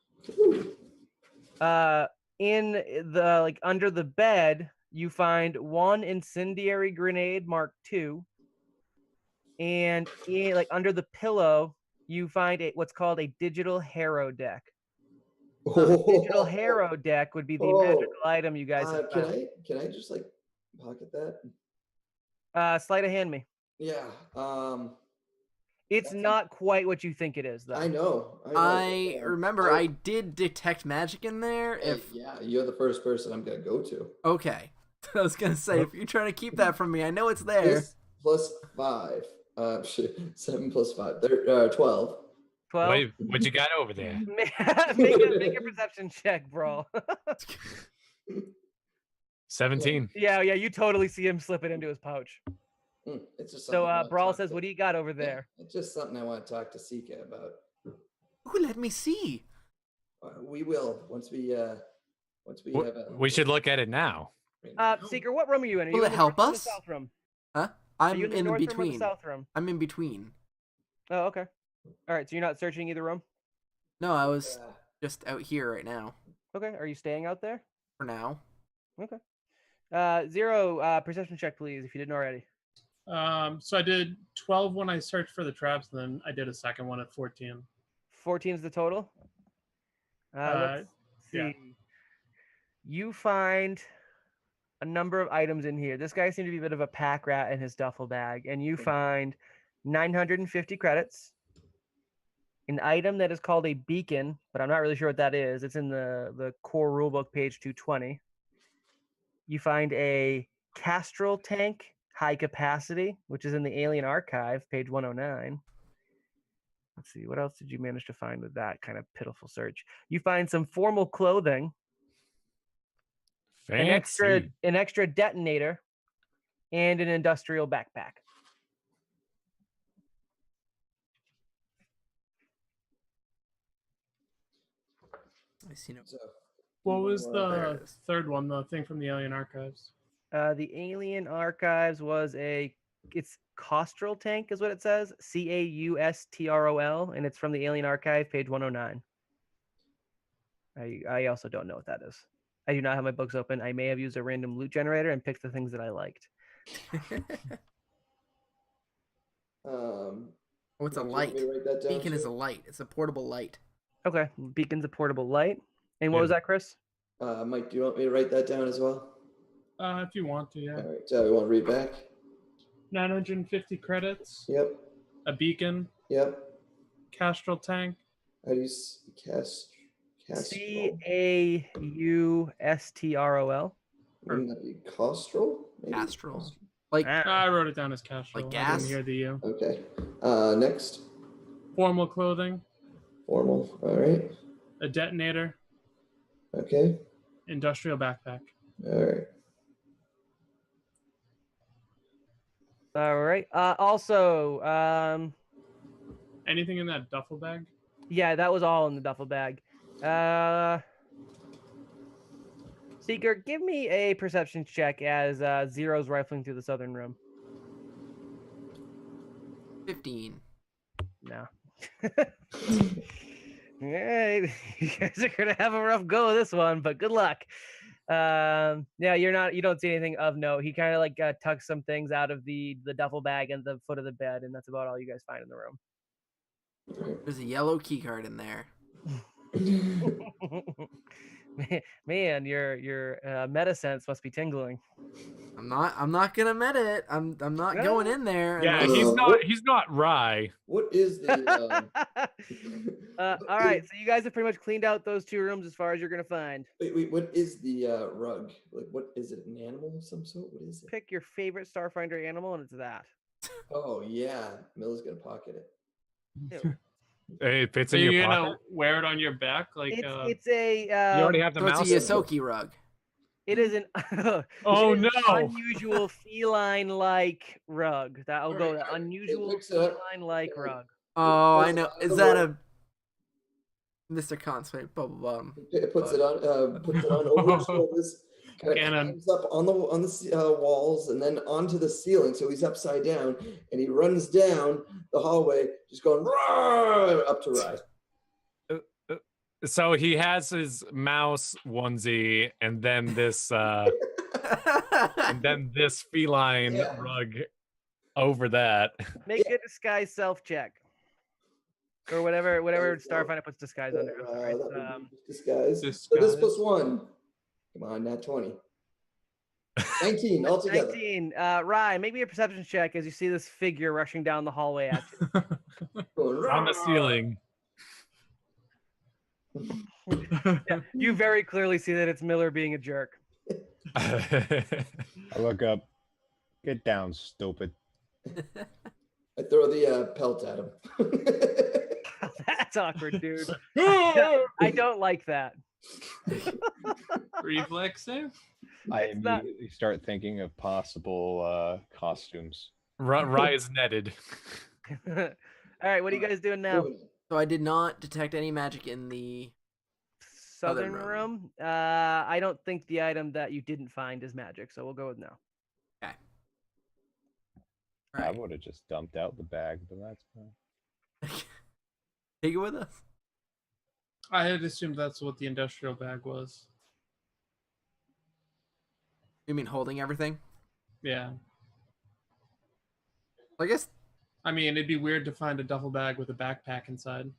In the under the bed, you find one incendiary grenade Mark II, and under the pillow, you find what's called a digital harrow deck. Digital harrow deck would be the magical item you guys have found. Can I just like pocket that? Sleight of hand me. Yeah. It's not quite what you think it is, though. I know. I remember I did detect magic in there. Yeah, you're the first person I'm gonna go to. Okay, I was gonna say, if you're trying to keep that from me, I know it's there. This plus 5. 7 plus 5. 12. 12. What you got over there? Make a perception check, bro. 17. Yeah, you totally see him slip it into his pouch. It's just So something Brawl says, "What do you got over there?" It's just something I want to talk to Sika about. Ooh, let me see. We will once we have a. We should look at it now. Seeker, what room are you in? Are Will you it in the help north room or the us? south room? Huh? Are I'm you in the in north room or the between. south room? I'm in between. Oh, okay. All right, so you're not searching either room? No, I was just out here right now. Okay. Are you staying out there? For now. Okay. Zero, perception check, please, if you didn't already. So I did 12 when I searched for the traps, and then I did a second one at 14. 14 is the total. Let's see. yeah. You find a number of items in here. This guy seemed to be a bit of a pack rat in his duffel bag, and you find 950 credits. An item that is called a beacon, but I'm not really sure what that is. It's in the core rulebook, page 220. You find a Castrol tank, high capacity, which is in the Alien Archive, page 109. Let's see, what else did you manage to find with that kind of pitiful search? You find some formal clothing, Fancy. an extra detonator, and an industrial backpack. I see no. So, What was There the it is. third one, the thing from the Alien Archives? The Alien Archives was it's Castrol tank is what it says, Caustrol, and it's from the Alien Archive, page 109. I also don't know what that is. I do not have my books open. I may have used a random loot generator and picked the things that I liked. What's a Mike, do you want light? me to write that down Beacon is too? a light. It's a portable light. Okay, beacon's a portable light. And what was that, Chris? Mike, do you want me to write that down as well? If you want to, yeah. All right. So we want to read back. 950 credits, Yep. a beacon, Yep. Castrol tank, How do you Castrol? Caustrol. Wouldn't that be Castrol? Maybe? Castrol. Like I wrote it down as Castrol. Like I gas? didn't hear the U. Okay. Next. Formal clothing, Formal. All right. a detonator, Okay. industrial backpack. All right. All right. Also, Anything in that duffel bag? yeah, that was all in the duffel bag. Seeker, give me a perception check as Zero's rifling through the southern room. 15. No. Yeah, you guys are gonna have a rough go of this one, but good luck. Yeah, you don't see anything of note. He kind of like tucks some things out of the duffel bag and the foot of the bed, and that's about all you guys find in the room. There's a yellow key card in there. Man, your meta sense must be tingling. I'm not gonna med it. I'm not going in there. Yeah, unless- he's not Rye. What is the? All right, so you guys have pretty much cleaned out those two rooms as far as you're gonna find. Wait. What is the rug? Like, what is it? An animal of some sort? What is it? Pick your favorite Starfinder animal, and it's that. Oh yeah, Milla's gonna pocket it. Ew. It fits So in you're your gonna pocket. wear it on your back, like It's a. You already have the So it's a mouse. in it. Yosoki rug. It is an. Oh, it is an no. unusual feline-like rug. That'll go. Alright, The unusual looks it up. feline-like rug. Oh, I Puts it know. on Is the that rug. a Mr. Consummate bubble bum? It puts it on over his shoulders. Kind of Cannon. climbs up on the walls and then onto the ceiling, so he's upside down, and he runs down the hallway, just going "Roar!" up to Rye. So he has his mouse onesie, and then this feline Yeah. rug over that. Make a disguise self check. Or whatever Starfinder puts disguise under. I'm sorry. That It's, would be disguise. So this Disguise. plus 1. Come on, nat 20. 19 altogether. 19. Ryan, make me a perception check as you see this figure rushing down the hallway at you. Going, On the "Roar!" ceiling. You very clearly see that it's Miller being a jerk. I look up. Get down, stupid. I throw the pelt at him. That's awkward, dude. I don't like that. Reflex save? I It's not- immediately start thinking of possible costumes. Rye is netted. All right, what are you guys doing now? So I did not detect any magic in the Southern room. room. I don't think the item that you didn't find is magic, so we'll go with no. Okay. I Right. would have just dumped out the bag, but that's fine. Take it with us. I had assumed that's what the industrial bag was. You mean holding everything? Yeah. I guess I mean, it'd be weird to find a duffel bag with a backpack inside.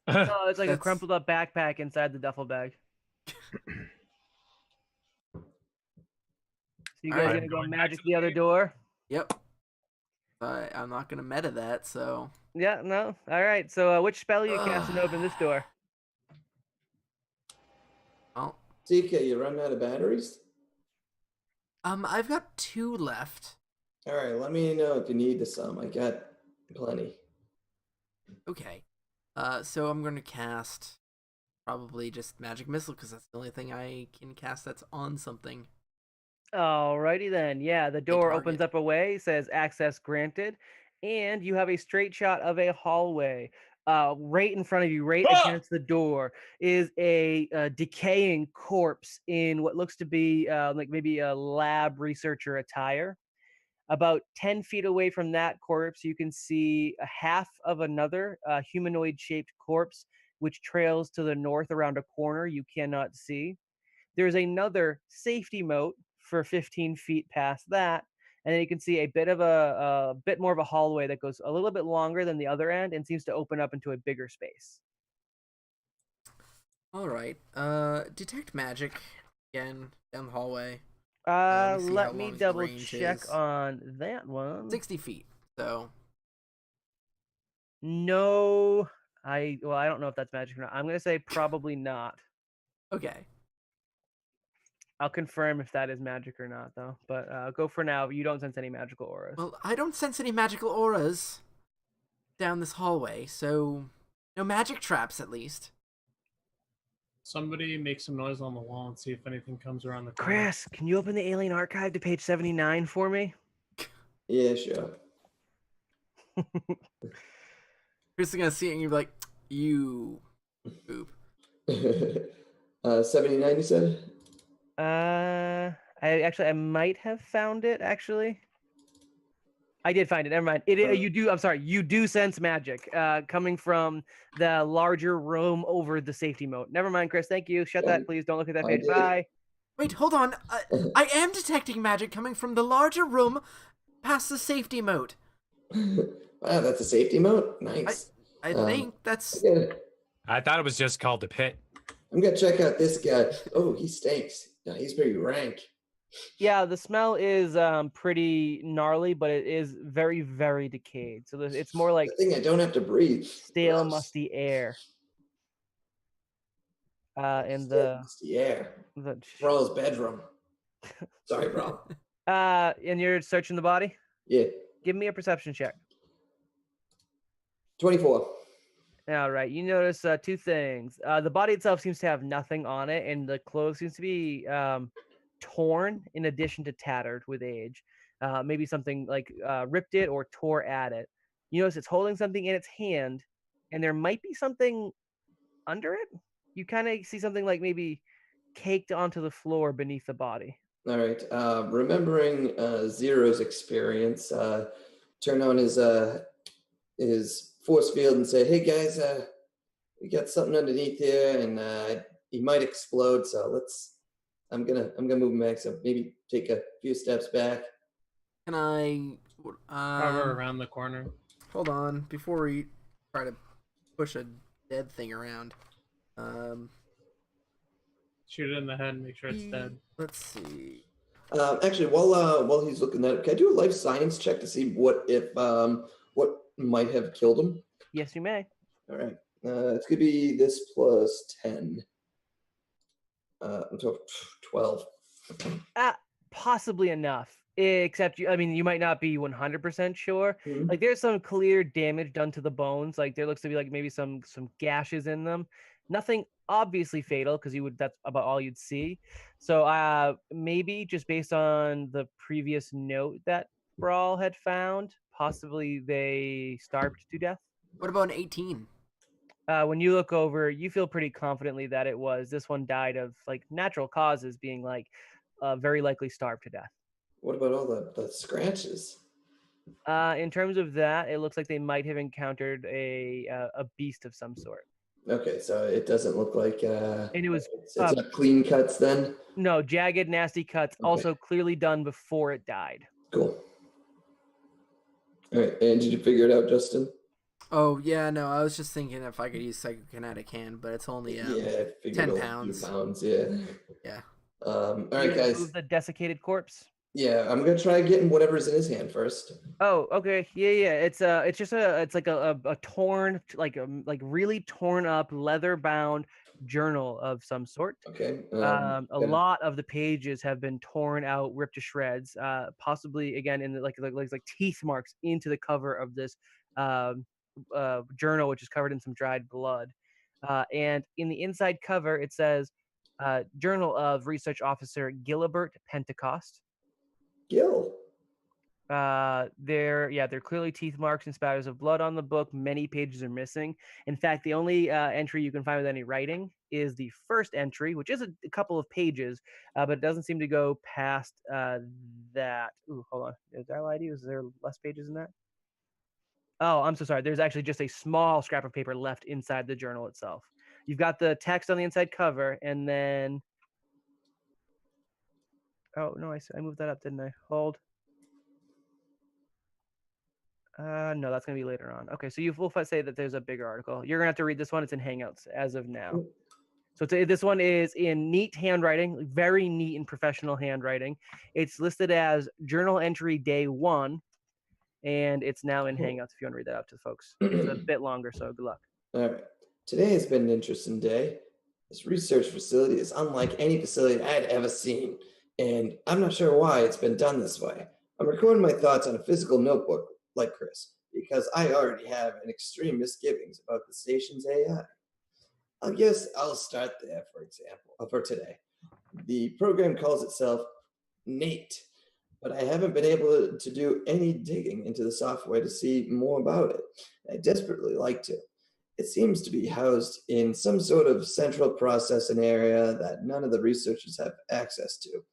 Oh, it's like a That's- crumpled up backpack inside the duffel bag. So you guys Alright. gonna go magic the other door? Yep. I'm not gonna meta that, so Yeah, no. All right. So which spell are you casting to open this door? well, TK, you run out of batteries? I've got 2 left. All right, let me know if you need some. I got plenty. Okay. So I'm gonna cast probably just magic missile because that's the only thing I can cast that's on something. Alrighty then. Yeah, the door target. opens up a way, says access granted, and you have a straight shot of a hallway. Right in front of you, right against the door, is a decaying corpse in what looks to be like maybe a lab researcher attire. About 10 feet away from that corpse, you can see a half of another humanoid shaped corpse, which trails to the north around a corner you cannot see. There's another safety moat for 15 feet past that. And then you can see a bit more of a hallway that goes a little bit longer than the other end and seems to open up into a bigger space. All right. Detect magic again down the hallway. Let me see how Let me long the double range check is. on that one. 60 feet. So No, I don't know if that's magic or not. I'm gonna say probably not. okay. I'll confirm if that is magic or not, though. But go for now. You don't sense any magical auras. Well, I don't sense any magical auras down this hallway, so no magic traps at least. Somebody make some noise on the wall and see if anything comes around the corner. Chris, can you open the Alien Archive to page 79 for me? Yeah, sure. Chris is gonna see it and you're like, you poop. 79, you said? I might have found it. Actually, I did find it. Never mind. You do. I'm sorry. You do sense magic coming from the larger room over the safety moat. Never mind, Chris. Thank you. Shut that, please. Don't look at that I page. did. Bye. Wait, hold on. I am detecting magic coming from the larger room past the safety moat. Wow, that's a safety mode? Nice. I think that's I thought it was just called the pit. I'm gonna check out this guy. Oh, he stinks. No, he's pretty rank. Yeah, the smell is pretty gnarly, but it is very, very decayed. So it's more like Good thing I don't have to breathe. stale, Gross. musty air. And Stale, musty air. the Brawl's bedroom. Sorry, bro. and you're searching the body. Yeah. Give me a perception check. 24. All right, you notice two things. The body itself seems to have nothing on it, and the clothes seems to be torn in addition to tattered with age. Maybe something like ripped it or tore at it. You notice it's holding something in its hand, and there might be something under it. You kind of see something like maybe caked onto the floor beneath the body. All right. Remembering Zero's experience, turn on his force field and say, "Hey guys, we got something underneath here, and he might explode. So let's. I'm gonna move him back. So maybe take a few steps back." Can I Hover around the corner. hold on before we try to push a dead thing around. Shoot it in the head and make sure it's dead. Let's see. Actually, while he's looking that up, can I do a life science check to see what might have killed him? Yes, you may. All right. It's gonna be this plus 10. 12. Possibly enough. Except, I mean, you might not be 100% sure. Mhm. Like, there's some clear damage done to the bones. Like, there looks to be like maybe some gashes in them. Nothing obviously fatal because that's about all you'd see. So, maybe just based on the previous note that Brawl had found, possibly they starved to death. What about an 18? When you look over, you feel pretty confidently that this one died of like natural causes, being like very likely starved to death. What about all the scratches? In terms of that, it looks like they might have encountered a beast of some sort. Okay, so it doesn't look like And it was it's not clean cuts then. no jagged, nasty cuts, Okay. also clearly done before it died. Cool. All right, and did you figure it out, Justin? Oh yeah, no. I was just thinking if I could use psychokinetic hand, but it's only Yeah, I figured 10 a few pounds. pounds. Yeah. Yeah. All You right, gonna guys. move the desiccated corpse. Yeah, I'm gonna try getting whatever's in his hand first. Oh, okay. Yeah. It's just it's like a torn, like really torn up leather bound journal of some sort. Okay. A Gonna- lot of the pages have been torn out, ripped to shreds. Possibly again in the, like teeth marks into the cover of this journal, which is covered in some dried blood. And in the inside cover, it says, "Journal of Research Officer Gilbert Pentecost." Gil. They're clearly teeth marks and spatters of blood on the book. Many pages are missing. In fact, the only entry you can find with any writing is the first entry, which is a couple of pages, but it doesn't seem to go past that. Ooh, hold on. Did I lie to you? Is there less pages than that? Oh, I'm so sorry. There's actually just a small scrap of paper left inside the journal itself. You've got the text on the inside cover, and then. Oh no, I moved that up, didn't I? Hold. No, that's gonna be later on. Okay, so we'll say that there's a bigger article. You're gonna have to read this one. It's in Hangouts as of now. So this one is in neat handwriting, very neat and professional handwriting. It's listed as journal entry day 1, and it's now in Hangouts. If you want to read that out to the folks, it's a bit longer, so good luck. All right. Today has been an interesting day. This research facility is unlike any facility I'd ever seen, and I'm not sure why it's been done this way. I'm recording my thoughts on a physical notebook like Chris, because I already have an extreme misgivings about the station's AI. I guess I'll start there, for example, for today. The program calls itself Nate, but I haven't been able to do any digging into the software to see more about it. I desperately like to. It seems to be housed in some sort of central processing area that none of the researchers have access to.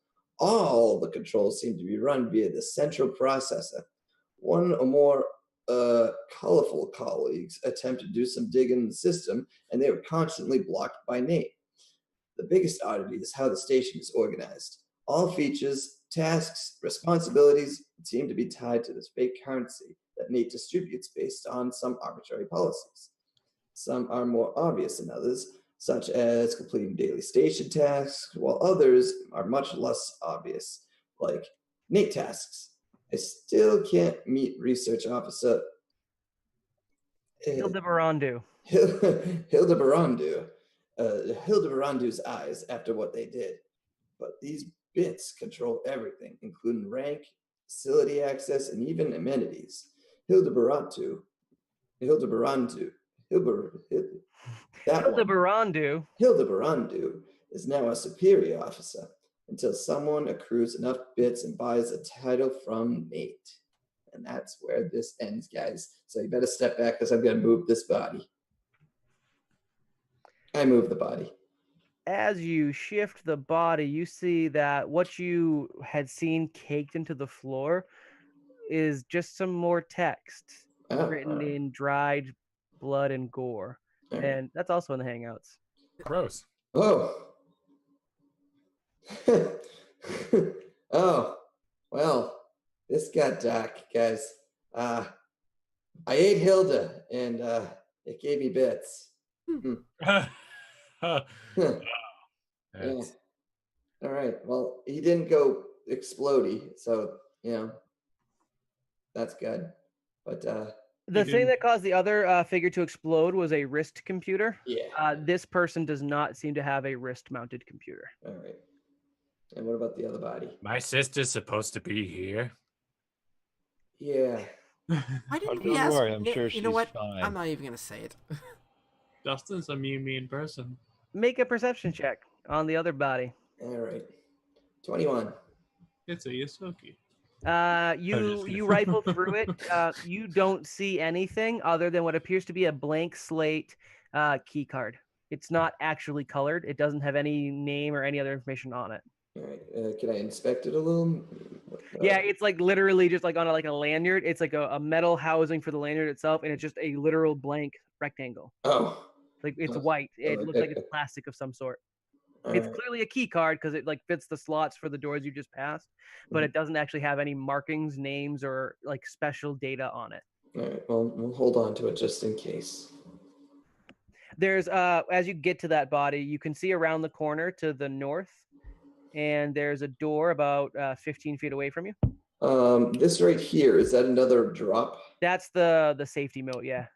All the controls seem to be run via the central processor. One or more colorful colleagues attempt to do some digging in the system, and they were constantly blocked by Nate. The biggest oddity is how the station is organized. All features, tasks, responsibilities seem to be tied to this fake currency that Nate distributes based on some arbitrary policies. Some are more obvious than others, such as completing daily station tasks, while others are much less obvious, like Nate tasks. I still can't meet research officer Hildebarandu. Hildebarandu's eyes after what they did. But these bits control everything, including rank, facility access, and even amenities. Hildebarandu, Hildebarandu, that one. Hildebarandu. Hildebarandu is now a superior officer until someone accrues enough bits and buys a title from Nate. And that's where this ends, guys. So you better step back because I'm going to move this body. I move the body. As you shift the body, you see that what you had seen caked into the floor is just some more text written in dried blood and gore. All right. And that's also in the Hangouts. Gross. Oh. Oh. Well, this got dark, guys. I ate Hilda, and it gave me bits. Huh. Yeah. All right. Well, he didn't go explodey, so that's good. But the thing that caused the other figure to explode was a wrist computer. yeah. This person does not seem to have a wrist-mounted computer. All right. And what about the other body? My sister's supposed to be here. Yeah. Why Oh, didn't we don't ask? worry, I'm sure You know she's what? fine. I'm not even gonna say it. Justin's a mean person. Make a perception check on the other body. All right. 21. It's a Yosoki. You rifle through it. You don't see anything other than what appears to be a blank slate key card. It's not actually colored. It doesn't have any name or any other information on it. All right. Can I inspect it a little? Yeah, it's like literally just like on a lanyard. It's like a metal housing for the lanyard itself, and it's just a literal blank rectangle. Oh. Like it's Oh, white. It looks like it's okay. plastic of some sort. All It's right. clearly a key card because it like fits the slots for the doors you just passed, but it doesn't actually have any markings, names, or like special data on it. All right. Well, we'll hold on to it just in case. There's as you get to that body, you can see around the corner to the north, and there's a door about 15 feet away from you. This right here, is that another drop? That's the safety moat. Yeah.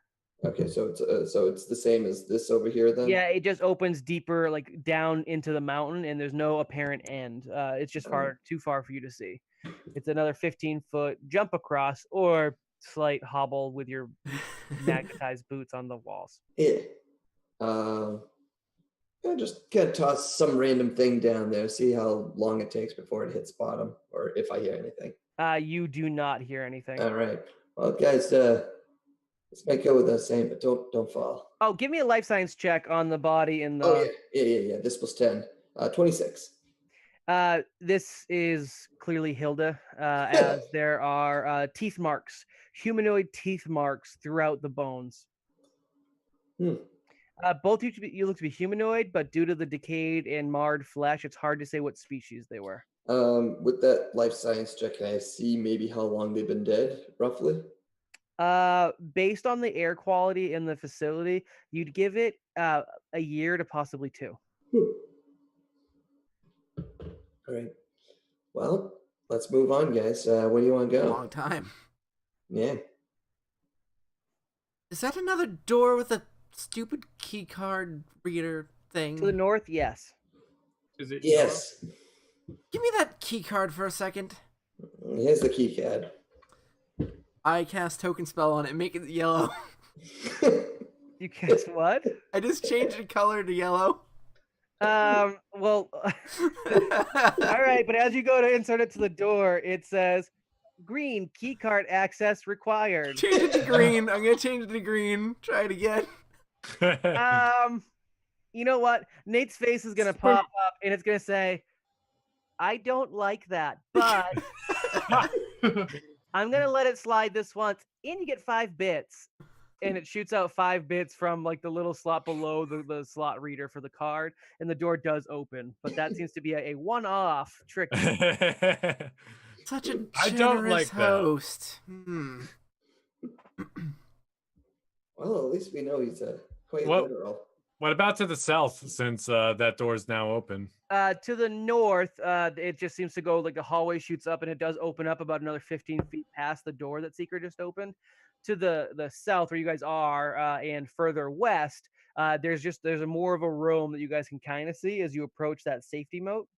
Okay, so it's the same as this over here then? Yeah, it just opens deeper, like down into the mountain, and there's no apparent end. It's just too far for you to see. It's another 15-foot jump across, or slight hobble with your magnetized boots on the walls. Yeah. Yeah, just kind of toss some random thing down there, see how long it takes before it hits bottom, or if I hear anything. You do not hear anything. All right. Well, guys, this might go without saying, but don't fall. Oh, give me a life science check on the body in the. Oh yeah. This was 10. 26. This is clearly Hilda, as there are teeth marks, humanoid teeth marks throughout the bones. Both you look to be humanoid, but due to the decayed and marred flesh, it's hard to say what species they were. With that life science check, can I see maybe how long they've been dead, roughly? Based on the air quality in the facility, you'd give it a year to possibly 2. All right. Well, let's move on, guys. Where do you want to go? Long time. Yeah. Is that another door with a stupid key card reader thing? To the north, yes. Is it? Yes. Give me that key card for a second. Here's the key card. I cast token spell on it, make it yellow. You cast what? I just changed the color to yellow. Well, all right, but as you go to insert it to the door, it says green keycard access required. Change it to green. I'm gonna change it to green. Try it again. You know what? Nate's face is gonna pop up and it's gonna say, I don't like that, but I'm gonna let it slide this once, and you get 5 bits. And it shoots out 5 bits from like the little slot below the slot reader for the card, and the door does open. But that seems to be a one-off trick. Such a I don't like generous that. host. Well, at least we know he's quite What- literal. What about to the south, since that door is now open? To the north, it just seems to go like the hallway shoots up, and it does open up about another 15 feet past the door that Seeker just opened. To the south, where you guys are, and further west, there's a more of a room that you guys can kind of see as you approach that safety moat.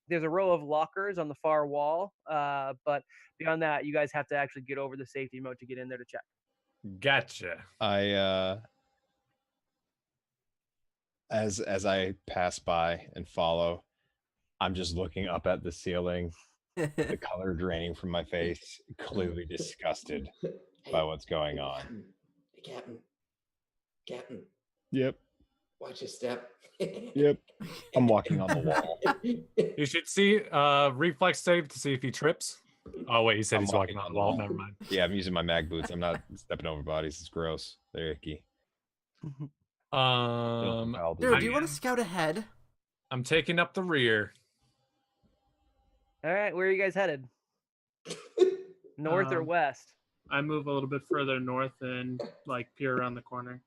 There's a row of lockers on the far wall, but beyond that, you guys have to actually get over the safety moat to get in there to check. Gotcha. As I pass by and follow, I'm just looking up at the ceiling, the color draining from my face, clearly disgusted by what's going on. Hey, Captain. Yep. Watch your step. Yep. I'm walking on the wall. You should see reflex save to see if he trips. Oh wait, he said he's walking on the wall. Never mind. Yeah, I'm using my mag boots. I'm not stepping over bodies. It's gross. They're icky. Dude, do you want to scout ahead? I'm taking up the rear. All right, where are you guys headed? North or west? I move a little bit further north and like peer around the corner.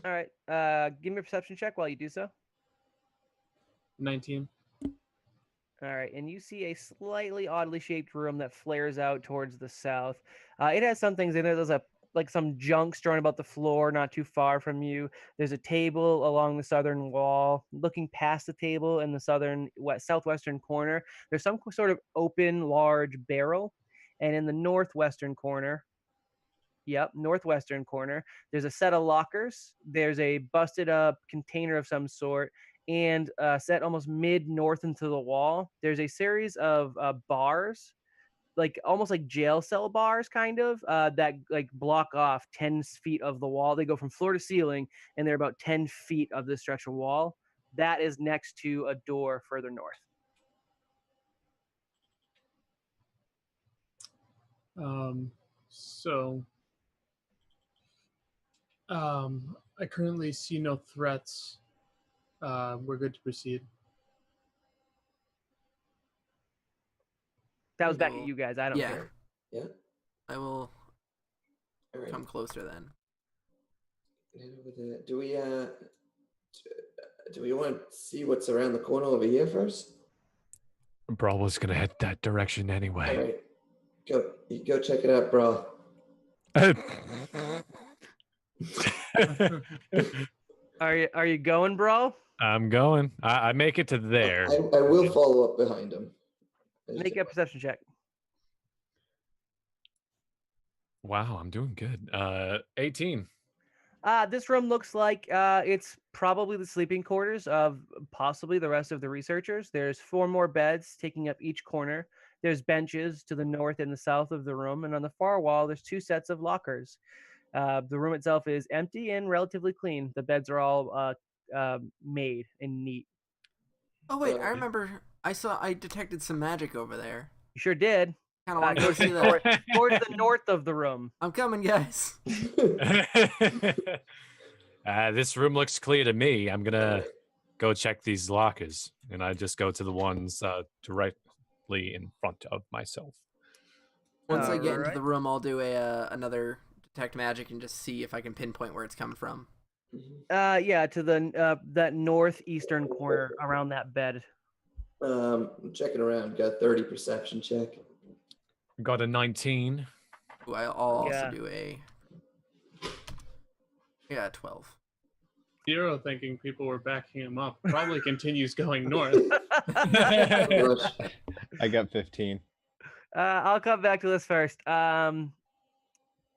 All right, give me a perception check while you do so. 19. All right, and you see a slightly oddly shaped room that flares out towards the south. It has some things in there. There's a like some junk strewn about the floor not too far from you. There's a table along the southern wall. Looking past the table in the southwestern corner, there's some sort of open large barrel. And in the northwestern corner, there's a set of lockers. There's a busted up container of some sort, and set almost mid north into the wall. There's a series of bars, like almost like jail cell bars, kind of, that like block off 10 feet of the wall. They go from floor to ceiling, and they're about 10 feet of the stretch of wall. That is next to a door further north. So I currently see no threats. We're good to proceed. That was back at Cool. you guys. I don't Yeah. care. Yeah. I will All right. come closer then. Head over there. Do we want to see what's around the corner over here first? Brawl was gonna head that direction All anyway. right. Go check it out, bro. Are you going, bro? I'm going. I make it to there. I will follow up behind him. Make a perception check. Wow, I'm doing good. 18. This room looks like it's probably the sleeping quarters of possibly the rest of the researchers. There's 4 more beds taking up each corner. There's benches to the north and the south of the room, and on the far wall, there's 2 sets of lockers. The room itself is empty and relatively clean. The beds are all made and neat. Oh wait, I remember. I detected some magic over there. You sure did. Kind of want to go see that. Towards the north of the room. I'm coming, guys. This room looks clear to me. I'm gonna go check these lockers, and I just go to the ones directly in front of myself. Once I get into Alright. the room, I'll do another detect magic and just see if I can pinpoint where it's coming from. Yeah, to the that northeastern corner around that bed. I'm checking around. Got 30 perception check. Got a 19. Ooh, I'll also Yeah. do 12. Zero thinking people were backing him up probably continues going north. Gosh. I got 15. I'll come back to this first.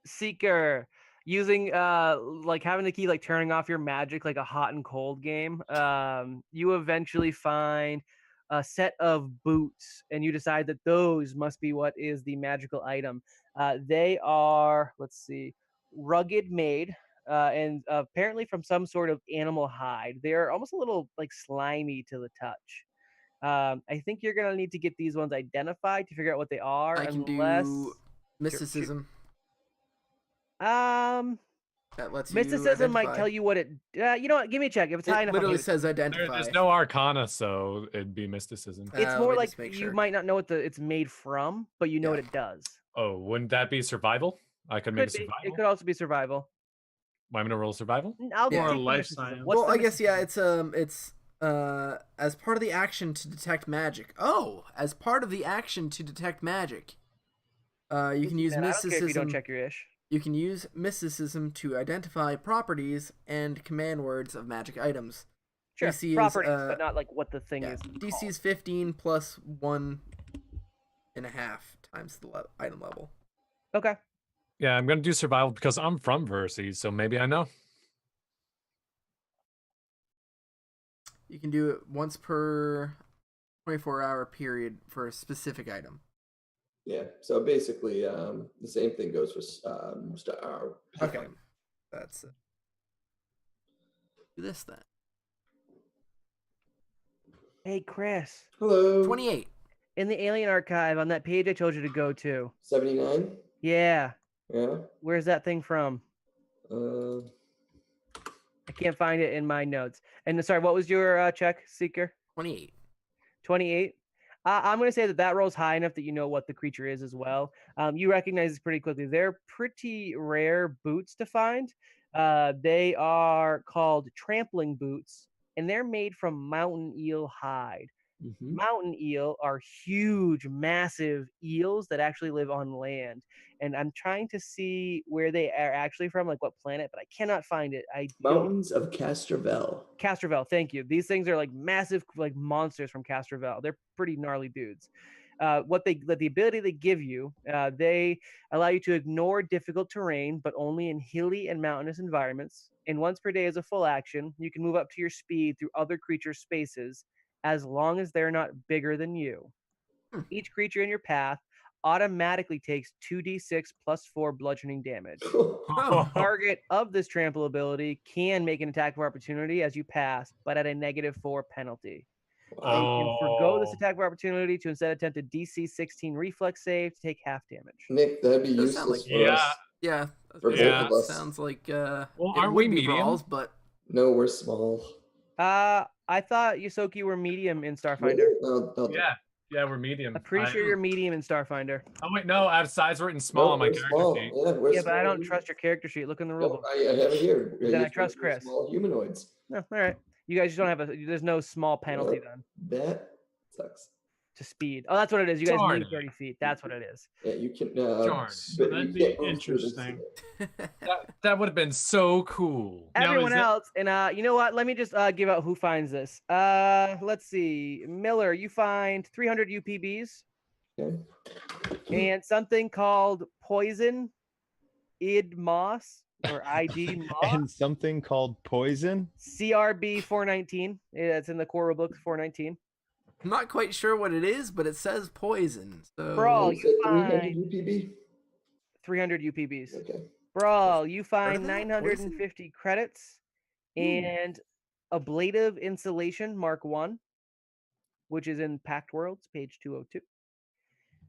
Seeker, using like having the key, like turning off your magic like a hot and cold game. You eventually find a set of boots, and you decide that those must be what is the magical item. They are, let's see, rugged made, and apparently from some sort of animal hide. They are almost a little like slimy to the touch. I think you're gonna need to get these ones identified to figure out what they are. I can unless do mysticism. That lets you mysticism might identify. tell you what it. You know what? Give me a check. If it's high It enough, literally I'll give it. says identify. There's no arcana, so it'd be mysticism. It's let more me like just make you sure. might not know what it's made from, but you know what Yeah. it does. Oh, wouldn't that be survival? I could make Could a be. survival. It could also be survival. I'm gonna roll survival. I'll Yeah. just Or take the life mysticism. science. What's Well, the I guess mysticism? it's as part of the action to detect magic. Oh, as part of the action to detect magic, you can use Man, I don't care if you don't mysticism. check your ish. You can use mysticism to identify properties and command words of magic items. Sure, DC is, properties, but not like what the thing Yeah, is. DC is 15 plus 1.5 times the item level. Okay. Yeah, I'm gonna do survival because I'm from Versi, so maybe I know. You can do it once per 24-hour period for a specific item. Yeah. So basically, the same thing goes for Star. Okay, that's it. Do this then. Hey, Chris. Hello. 28. In the Alien Archive, on that page I told you to go to. 79. Yeah. Yeah. Where's that thing from? I can't find it in my notes. And sorry, what was your check, Seeker? 28. 28. I'm going to say that rolls high enough that you know what the creature is as well. You recognize this pretty quickly. They're pretty rare boots to find. They are called trampling boots, and they're made from mountain eel hide. Mhm. Mountain eel are huge, massive eels that actually live on land. And I'm trying to see where they are actually from, like what planet, but I cannot find it. I don't. Mountains of Castrovel. Castrovel, thank you. These things are like massive, like monsters from Castrovel. They're pretty gnarly dudes. The ability they give you, they allow you to ignore difficult terrain, but only in hilly and mountainous environments. And once per day as a full action, you can move up to your speed through other creatures' spaces as long as they're not bigger than you. Hmm. Each creature in your path automatically takes 2d6 plus 4 bludgeoning damage. Oh. Target of this trample ability can make an attack of opportunity as you pass, but at a -4 penalty. And can forgo this Oh. attack of opportunity to instead attempt a DC 16 reflex save to take half damage. Nick, that'd be Does sound useless like- for Yeah. us. Yeah. For Yeah. both of us. Sounds like Well, it aren't would we be medium? brawls, but No, we're small. I thought Yosoki were medium in Starfinder. Really? No, Yeah, we're medium. I'm pretty sure you're medium in Starfinder. Oh wait, no, I have size written small on my we're character small. sheet. Yeah, we're Yeah, but I small don't trust your character sheet. Look in the No, rulebook. I have it here. Then I We're trust Chris. Small humanoids. No, all right. You guys don't have a. There's no small penalty Well, then That sucks. to speed. Oh, that's what it is. You guys Darn need it. 30 feet. That's what it is. Yeah, you can. Darn. So but that'd you be can't move through this interesting. thing. That would have been so cool. Now, Everyone is it- else, and you know what? Let me just give out who finds this. Let's see. Miller, you find 300 UPBs Okay. and something called poison id moss or ID moss. And something called poison. CRB 419. It's in the core rulebook 419. I'm not quite sure what it is, but it says poison. So Brawl, What was it, you 300 find UPB? 300 UPBs. Okay. Brawl, you find that? Poison? 950 credits and ablative insulation Mark 1, which is in Packed Worlds, page 202.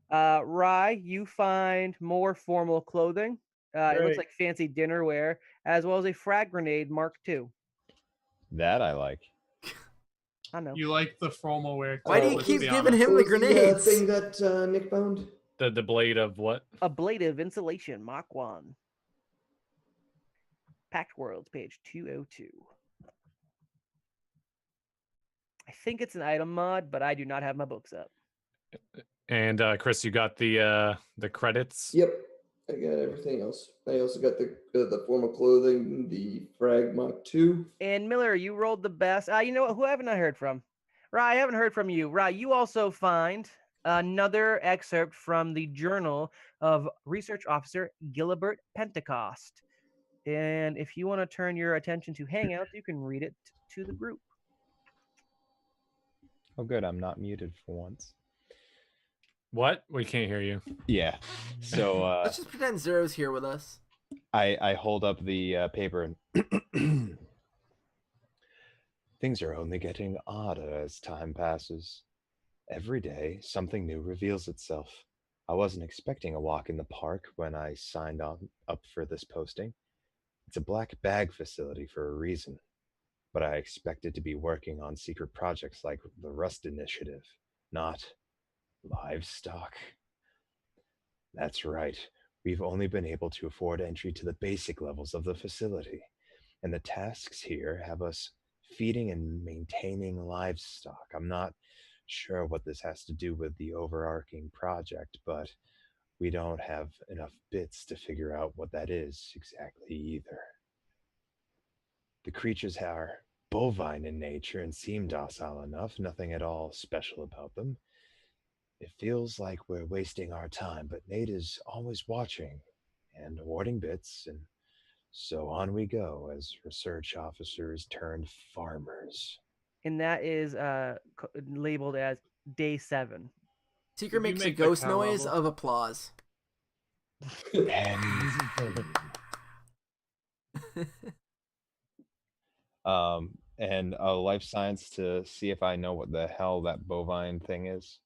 Rye, you find more formal clothing. It looks Great. like fancy dinnerware, as well as a frag grenade Mark 2. That I like. I know. You like the formal wear. why do too, you let's keep be giving honest. him What the was grenades? thing that Nick found? The blade of what? Ablative insulation Mark 1. Packed Worlds, page 202. I think it's an item mod, but I do not have my books up. And Chris, you got the credits. Yep. I got everything else. I also got the formal clothing, the frag Mach 2. And Miller, you rolled the best. You know what? Who haven't I heard from? Rye, I haven't heard from you. Rye, you also find another excerpt from the journal of Research Officer Gilbert Pentecost. And if you want to turn your attention to Hangouts, you can read it to the group. Oh, good. I'm not muted for once. What? We can't hear you. Yeah. So Let's just pretend Zero's here with us. I hold up the paper and things are only getting odder as time passes. Every day, something new reveals itself. I wasn't expecting a walk in the park when I signed on up for this posting. It's a black bag facility for a reason, but I expected to be working on secret projects like the Rust Initiative, not livestock. That's right. We've only been able to afford entry to the basic levels of the facility, and the tasks here have us feeding and maintaining livestock. I'm not sure what this has to do with the overarching project, but we don't have enough bits to figure out what that is exactly either. The creatures are bovine in nature and seem docile enough, nothing at all special about them. It feels like we're wasting our time, but Nate is always watching and awarding bits, and so on we go as research officers turned farmers. And that is labeled as day 7. Secret Did you makes a make the ghost cow noise level? of applause. And a life science to see if I know what the hell that bovine thing is.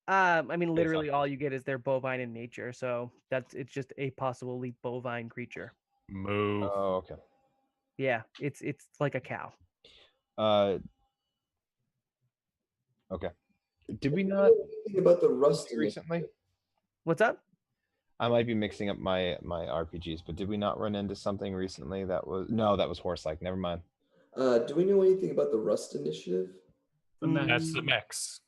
I mean, literally all you get is they're bovine in nature, so it's just a possibly bovine creature. Move. Oh, okay. Yeah, it's like a cow. Okay. Did we You not know anything about the Rust recently? What's up? I might be mixing up my RPGs, but did we not run into something recently that was that was horse-like. Never mind. Do we know anything about the Rust Initiative? The mech. That's the mechs.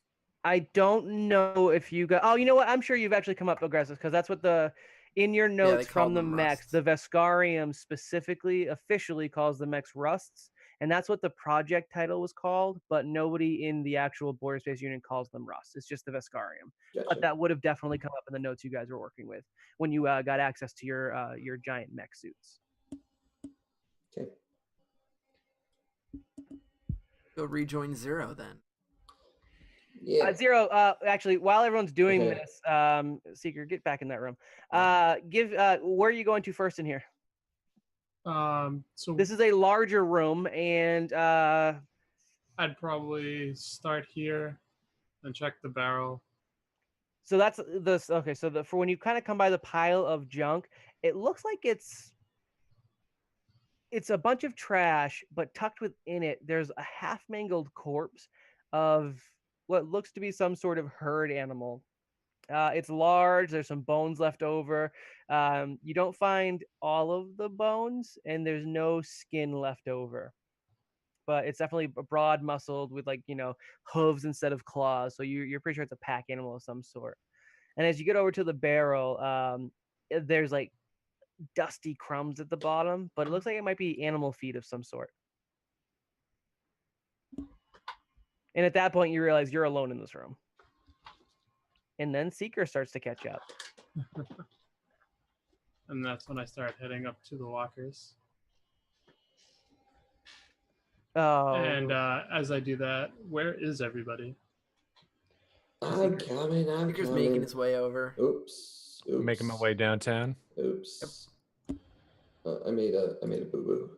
I don't know if you got. Oh, you know what? I'm sure you've actually come up aggressive because that's what in your notes call from the them mechs, rusts. the Vescarium specifically officially calls the mechs rusts, and that's what the project title was called. But nobody in the actual Border Space Union calls them rusts. It's just the Vescarium. Gotcha. But that would have definitely come up in the notes you guys were working with when you got access to your giant mech suits. Okay. Go rejoin Zero then. Yeah. Zero, actually, while everyone's doing Okay. this, Seeker, get back in that room. Where are you going to first in here? So This is a larger room, and I'd probably start here and check the barrel. so that's this. Okay, so for when you kind of come by the pile of junk, it looks like it's a bunch of trash, but tucked within it, there's a half mangled corpse of what looks to be some sort of herd animal. It's large. There's some bones left over. You don't find all of the bones, and there's no skin left over. But it's definitely broad muscled with hooves instead of claws. So you're pretty sure it's a pack animal of some sort. And as you get over to the barrel, there's like dusty crumbs at the bottom, but it looks like it might be animal feed of some sort. And at that point, you realize you're alone in this room. And then Seeker starts to catch up. And that's when I start heading up to the lockers. Oh. And as I do that, where is everybody? I'm coming. Seeker's making his way over. Oops. Making my way downtown. Oops. I made a boo boo.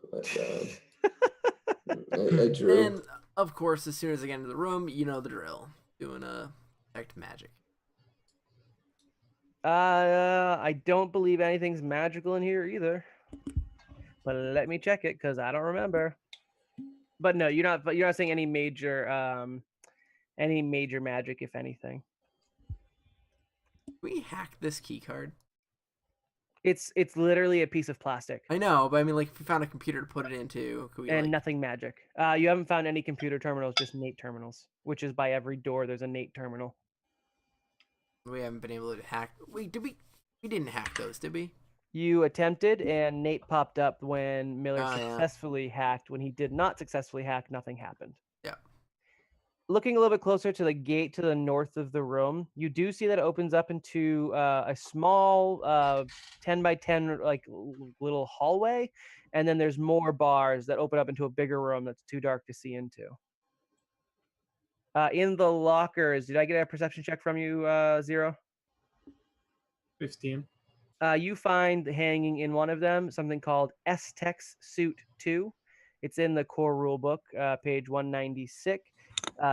I drew. And of course, as soon as I get into the room, you know the drill. Doing a detect magic. I don't believe anything's magical in here either. But let me check it because I don't remember. But no, you're not saying any major magic, if anything. Can we hack this key card? It's literally a piece of plastic. I know, but I mean, like, if we found a computer to put it into, could we? And nothing magic. You haven't found any computer terminals, just Nate terminals, which is by every door there's a Nate terminal. We haven't been able to hack. Wait, did we? We didn't hack those, did we? You attempted, and Nate popped up when Miller Oh, yeah. successfully hacked. When he did not successfully hack, nothing happened. Yeah. Looking a little bit closer to the gate to the north of the room, you do see that it opens up into a small 10 by 10 like little hallway, and then there's more bars that open up into a bigger room that's too dark to see into. In the lockers, did I get a perception check from you, Zero? 15. You find hanging in one of them something called S2E10 Suit 2. It's in the core rulebook, page 196.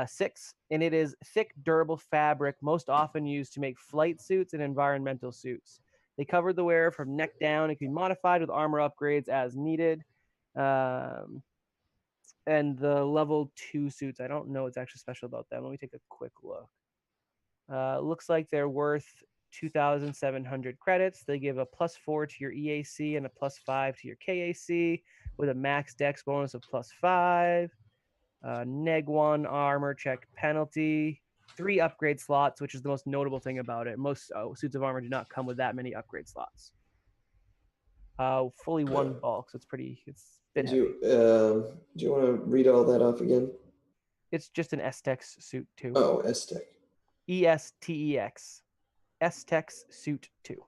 6, and it is thick, durable fabric most often used to make flight suits and environmental suits. They cover the wearer from neck down and can be modified with armor upgrades as needed. And the level 2 suits, I don't know what's actually special about them. Let me take a quick look. Looks like they're worth 2,700 credits. They give a +4 to your EAC and a +5 to your KAC with a max dex bonus of +5. Neg 1 armor check penalty, 3 upgrade slots, which is the most notable thing about it. Most suits of armor do not come with that many upgrade slots. Fully 1 bulk, so it's a bit heavy. Do you want to read all that off again? It's just an S2E10 suit 2. Oh, S-Tech. ESTEX. S2E10 suit 2.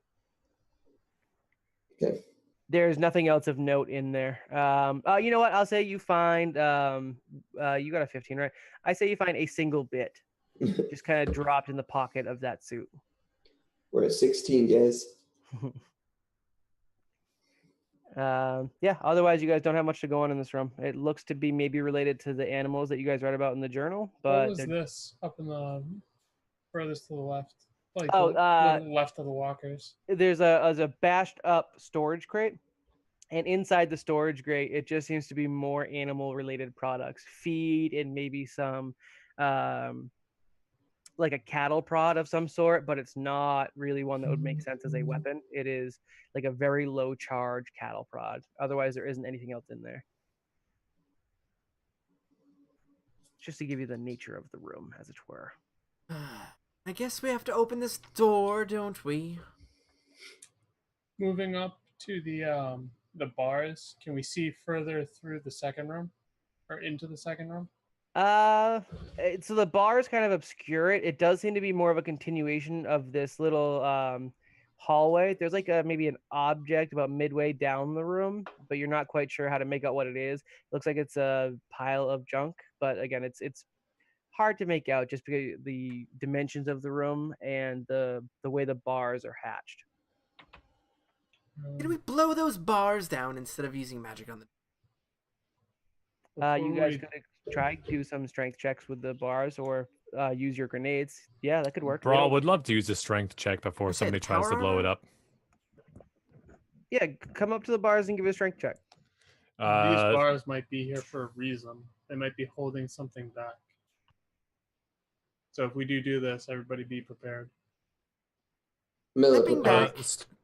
Okay. There's nothing else of note in there. You know what? I'll say you find you got a 15, right? I say you find a single bit just kind of dropped in the pocket of that suit. We're at 16, guys. Yeah, otherwise you guys don't have much to go on in this room. It looks to be maybe related to the animals that you guys read about in the journal. But what was this up in the furthest to the left? Like Oh, the left of the lockers. There's a bashed up storage crate, and inside the storage crate, it just seems to be more animal related products, feed, and maybe some like a cattle prod of some sort, but it's not really one that would make sense as a weapon. It is like a very low charge cattle prod. Otherwise, there isn't anything else in there. just to give you the nature of the room, as it were. I guess we have to open this door, don't we? Moving up to the bars, can we see further through the second room or into the second room? So the bars kind of obscure it. It does seem to be more of a continuation of this little hallway. There's like maybe an object about midway down the room, but you're not quite sure how to make out what it is. It looks like it's a pile of junk, but again, it's hard to make out just because the dimensions of the room and the way the bars are hatched. Can we blow those bars down instead of using magic on them? You guys could try to do some strength checks with the bars or use your grenades. Yeah, that could work. Brawl would love to use a strength check before Okay, somebody the tries to power blow it armor? up. Yeah, come up to the bars and give it a strength check. These bars might be here for a reason. They might be holding something back. So if we do this, everybody be prepared. Miller Stepping prepared.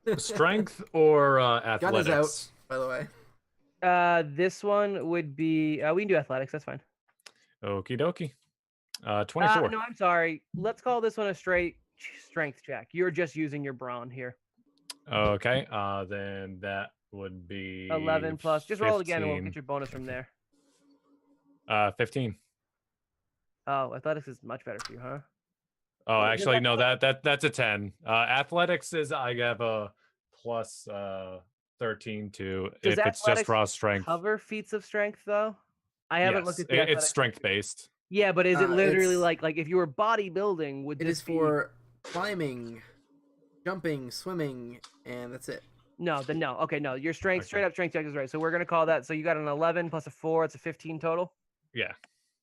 back. Strength or Gun is athletics? out, by the way. This one would be we can do athletics. That's fine. Okie dokie. 24. No, I'm sorry. Let's call this one a straight strength check. You're just using your brawn here. Okay. Then that would be 11 plus. Just roll again, and we'll 15. get your bonus from there. 15. Oh, athletics is much better for you, huh? Oh, actually, no. That's a 10. Athletics is I have a plus 13 to Does if it's just athletics raw strength. Cover feats of strength though. I haven't looked at the it's athletics. strength based. Yeah, but is it literally it's- like if you were bodybuilding? Would It this is be... for climbing, jumping, swimming, and that's it. No, then no. Okay, no. Your strength, Okay. straight up strength check is right. So we're gonna call that. So you got an 11 plus a 4. It's a 15 total. Yeah.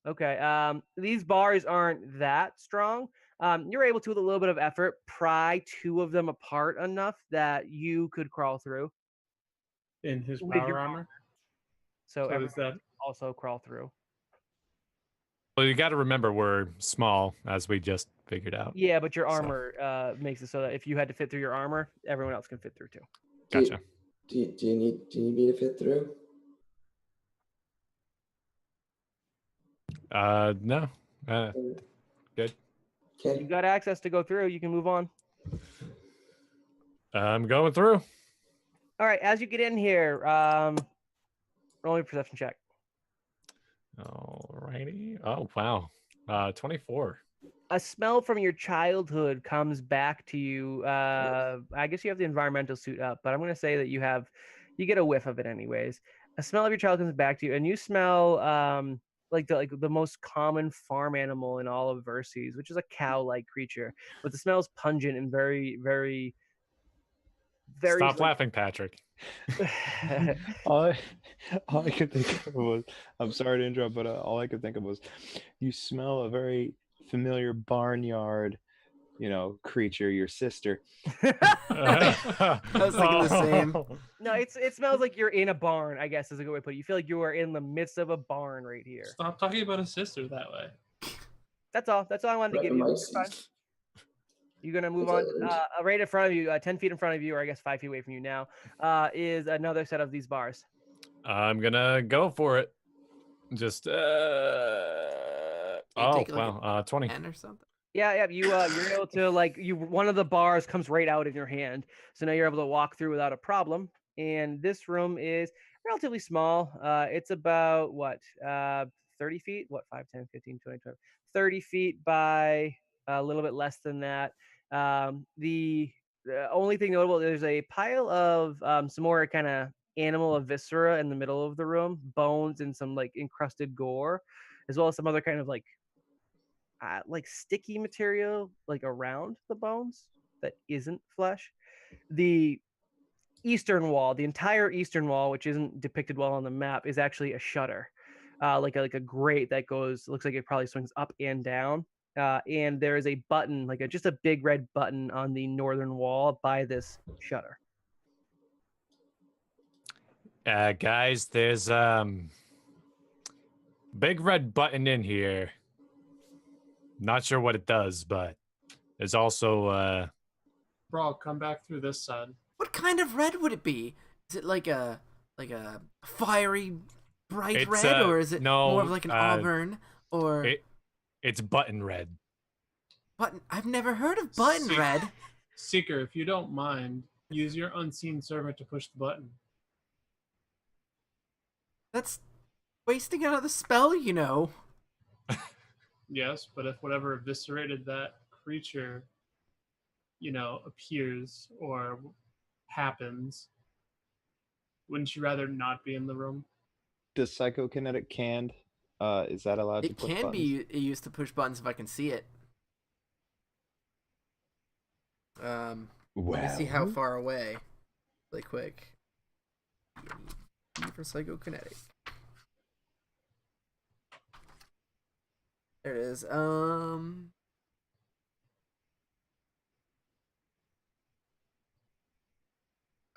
Okay. These bars aren't that strong. You're able to, with a little bit of effort, pry 2 of them apart enough that you could crawl through. In his With power your armor. So So everyone is that can also crawl through. Well, you got to remember we're small, as we just figured out. Yeah, but your So- armor makes it so that if you had to fit through your armor, everyone else can fit through too. Gotcha. Do you need me to fit through? No. Good. Okay. You got access to go through. You can move on. I'm going through. All right. As you get in here, roll me a perception check. Alrighty. Oh wow. 24. A smell from your childhood comes back to you. I guess you have the environmental suit up, but I'm going to say that you get a whiff of it anyways. A smell of your child comes back to you, and you smell like the most common farm animal in all of Verces, which is a cow-like creature. But the smell is pungent and very, very, very. Stop laughing, Patrick. all I could think of was, I'm sorry to interrupt, but all I could think of was, you smell a very familiar barnyard, creature, your sister. I was thinking the same. No, it smells like you're in a barn, I guess is a good way to put it. You feel like you are in the midst of a barn right here. Stop talking about a sister that way. That's all. That's all I wanted to give you. You're fine. Retinoscus. You're gonna move on. Right in front of you, 10 feet in front of you, or I guess 5 feet away from you now, is another set of these bars. I'm gonna go for it. Just take, like, 20. 10 or something. Yeah. You're able to one of the bars comes right out in your hand, so now you're able to walk through without a problem. And this room is relatively small. It's about 30 feet? 5, 10, 15, 20, 20, 30 feet by a little bit less than that. The only thing notable, there's a pile of some more kind of animal viscera in the middle of the room, bones and some encrusted gore, as well as some other kind of sticky material around the bones that isn't flesh. The eastern wall, the entire eastern wall, which isn't depicted well on the map, is actually a shutter, like a grate that looks like it probably swings up and down. And there is a button, just a big red button on the northern wall by this shutter. Guys, there's big red button in here. Not sure what it does, but there's also Bro, come back through this side. What kind of red would it be? Is it like a fiery bright It's, red, or is it no, more of like an auburn? Or It's button red. button? I've never heard of button red. Seeker, if you don't mind, use your unseen servant to push the button. That's wasting another spell, you know. Yes, but if whatever eviscerated that creature, appears or happens, wouldn't you rather not be in the room? Does psychokinetic canned? Is that allowed to It push can buttons? be used to push buttons if I can see it. Let me see how Well, far away. Really quick. E for psychokinetic. There it is.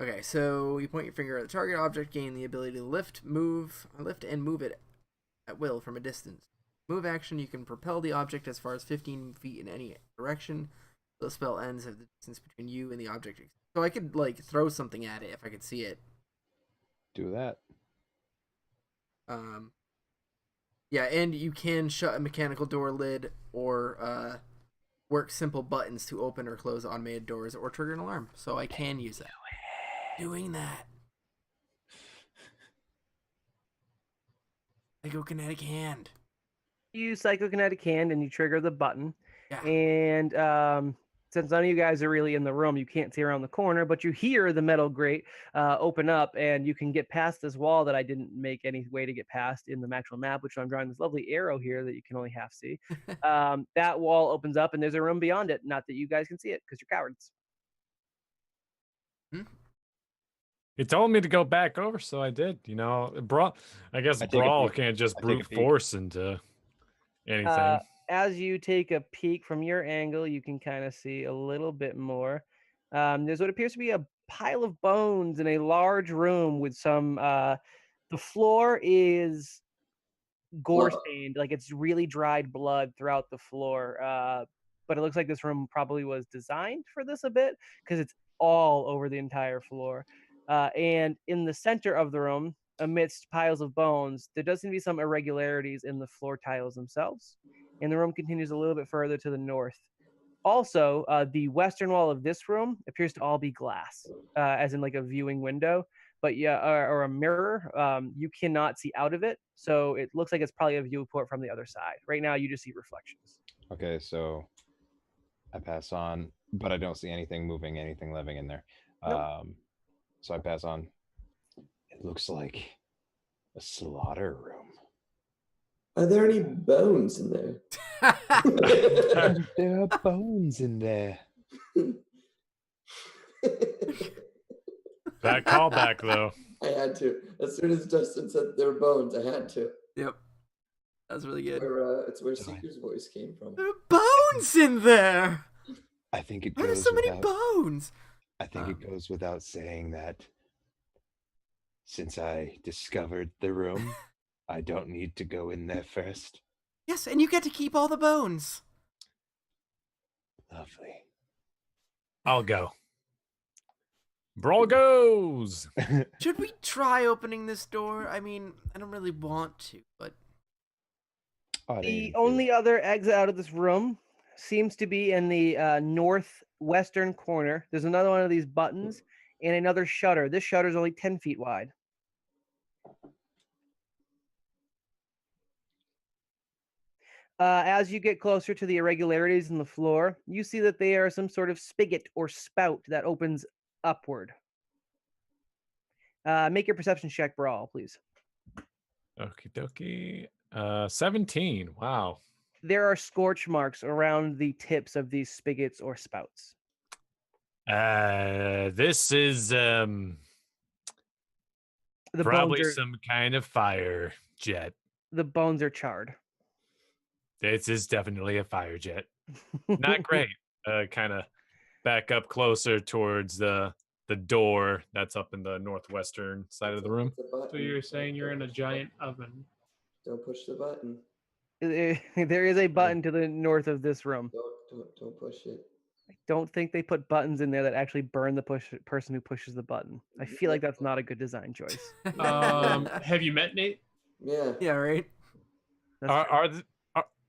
Okay, so you point your finger at the target object, gain the ability to lift and move it at will from a distance. Move action, you can propel the object as far as 15 feet in any direction. The spell ends if the distance between you and the object. So I could throw something at it if I could see it. do that. Yeah, and you can shut a mechanical door lid or work simple buttons to open or close automated doors or trigger an alarm. So I can use that. Doing that. Psychokinetic hand. You use psychokinetic hand and you trigger the button. Yeah. And since none of you guys are really in the room, you can't see around the corner, but you hear the metal grate open up, and you can get past this wall that I didn't make any way to get past in the actual map, which I'm drawing this lovely arrow here that you can only half see. That wall opens up, and there's a room beyond it. Not that you guys can see it, because you're cowards. He told me to go back over, so I did. Brawl. I guess I take a Brawl peek. can't just I take a brute peek. force into anything. As you take a peek from your angle, you can kind of see a little bit more. There's what appears to be a pile of bones in a large room with some. The floor is gore stained, like it's really dried blood throughout the floor. But it looks like this room probably was designed for this a bit because it's all over the entire floor. And in the center of the room, amidst piles of bones, there does seem to be some irregularities in the floor tiles themselves. And the room continues a little bit further to the north. Also, the western wall of this room appears to all be glass, as in like a viewing window, but or a mirror. You cannot see out of it, so it looks like it's probably a viewport from the other side. Right now, you just see reflections. Okay, so I pass on, but I don't see anything moving, anything living in there. Nope. So I pass on. It looks like a slaughter room. Are there any bones in there? There are bones in there. That callback, though. I had to. As soon as Justin said there were bones, I had to. Yep. That was really good. It's where Seeker's voice came from. There are bones in there. I think it Why are there goes so many without, bones? I think it goes without saying that since I discovered the room, I don't need to go in there first. Yes, and you get to keep all the bones. Lovely. I'll go. Brawl goes. Should we try opening this door? I mean, I don't really want to, but The only other exit out of this room seems to be in the northwestern corner. There's another one of these buttons and another shutter. This shutter is only 10 feet wide. As you get closer to the irregularities in the floor, you see that they are some sort of spigot or spout that opens upward. Make your perception check, Brawl, please. Okie dokie. 17. Wow. There are scorch marks around the tips of these spigots or spouts. This is The probably bones are, some kind of fire jet. the bones are charred. This is definitely a fire jet. Not great. Kind of back up closer towards the door that's up in the northwestern side of the room. So you're saying you're in a giant oven? Don't push the button. There is a button to the north of this room. Don't push it. I don't think they put buttons in there that actually burn the person who pushes the button. I feel like that's not a good design choice. Have you met Nate? Yeah. yeah, right. That's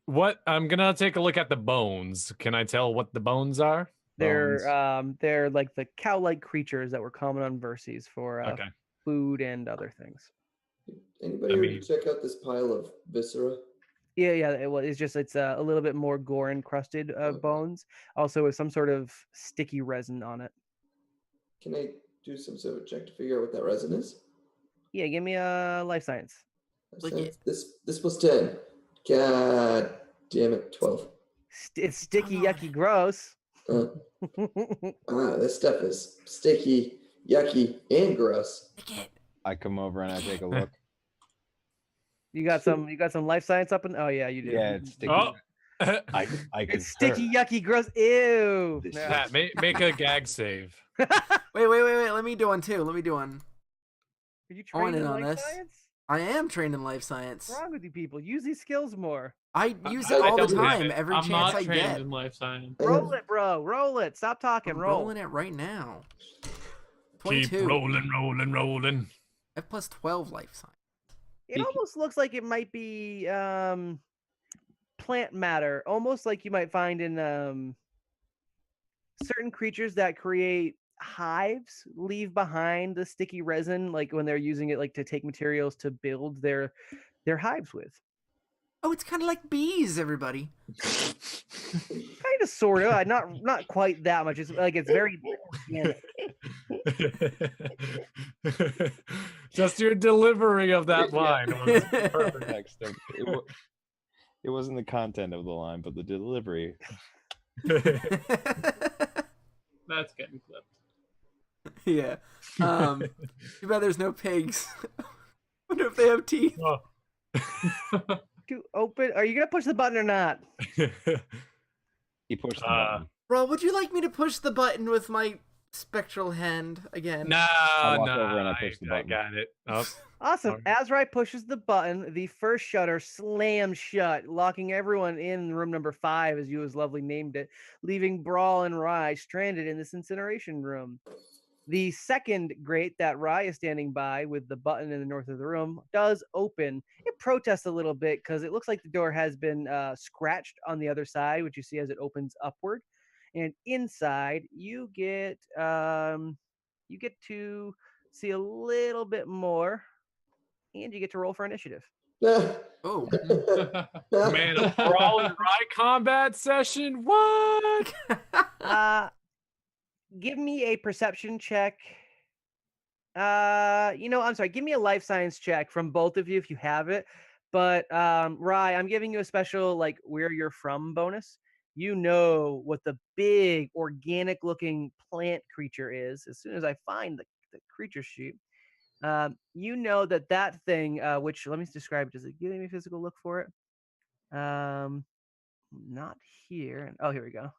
What? I'm gonna take a look at the bones. Can I tell what the bones are? They're like the cow-like creatures that were common on Verces for Okay. food and other things. Anybody I here mean- to check out this pile of viscera? Yeah. It's a little bit more gore encrusted bones, also with some sort of sticky resin on it. Can I do some sort of check to figure out what that resin is? Yeah, give me a life science. Like This plus 10. God damn it, 12. It's sticky, Come on. yucky, gross. This stuff is sticky, yucky, and gross. Lick it. I come over and I take a look. You got some life science up and oh yeah, you do. Yeah, it's sticky. Oh. I It's sticky, yucky, gross. Ew. This No. Pat, make a gag save. Wait. Let me do one too. Let me do one. Are you I want trained in in on life this. science? I am trained in life science. What's wrong with you people? Use these skills more. I use I it all the don't have time. it. Every I'm chance not I trained get. in life science. Roll it, bro. Roll it. Stop talking. I'm Roll. rolling it right now. Keep 22. rolling. I have plus 12 life science. It almost looks like it might be plant matter, almost like you might find in certain creatures that create hives leave behind the sticky resin, like when they're using it like to take materials to build their hives with. Oh, it's kind of like bees, everybody. Kind of, sort of. Not quite that much. It's like it's very organic. Just your delivery of that line was perfect. Next thing. It wasn't the content of the line, but the delivery. That's getting clipped. Yeah. Too bad there's no pigs. Wonder if they have teeth. Oh. To open, are you gonna push the button or not? He pushed the button. Bro, would you like me to push the button with my spectral hand again? No, walk over and I push the I button. got it. Oh, Awesome. Alright. Azrai pushes the button. The first shutter slams shut, locking everyone in room number 5, as you as lovely named it, leaving Brawl and Rye stranded in this incineration room. The second grate that Rye is standing by with the button in the north of the room does open. It protests a little bit because it looks like the door has been scratched on the other side, which you see as it opens upward. And inside, you get to see a little bit more, and you get to roll for initiative. Oh. man, a brawl and rye combat session? What? Give me a perception check. I'm sorry. Give me a life science check from both of you if you have it. But Rye, I'm giving you a special like where you're from bonus. You know what the big organic looking plant creature is. As soon as I find the creature sheet, you know that thing. Which let me describe it. Does it give me a physical look for it? Not here. Oh, here we go.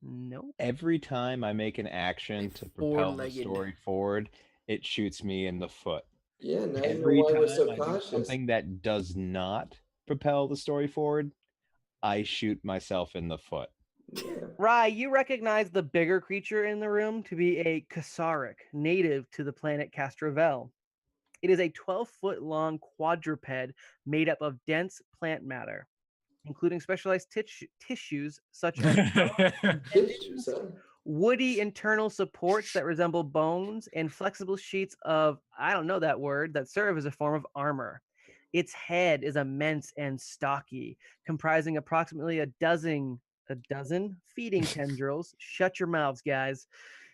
Nope. Every time I make an action to propel the Four-legged. story forward, it shoots me in the foot. Yeah, now you know Every why time we're so I do cautious. something that does not propel the story forward, I shoot myself in the foot. Yeah. Rye, you recognize the bigger creature in the room to be a Kasaric, native to the planet Castrovel. It is a 12-foot long quadruped made up of dense plant matter, including specialized tissues such as Tissues, huh? woody internal supports that resemble bones and flexible sheets of, I don't know that word, that serve as a form of armor. Its head is immense and stocky, comprising approximately a dozen feeding tendrils. Shut your mouths, guys.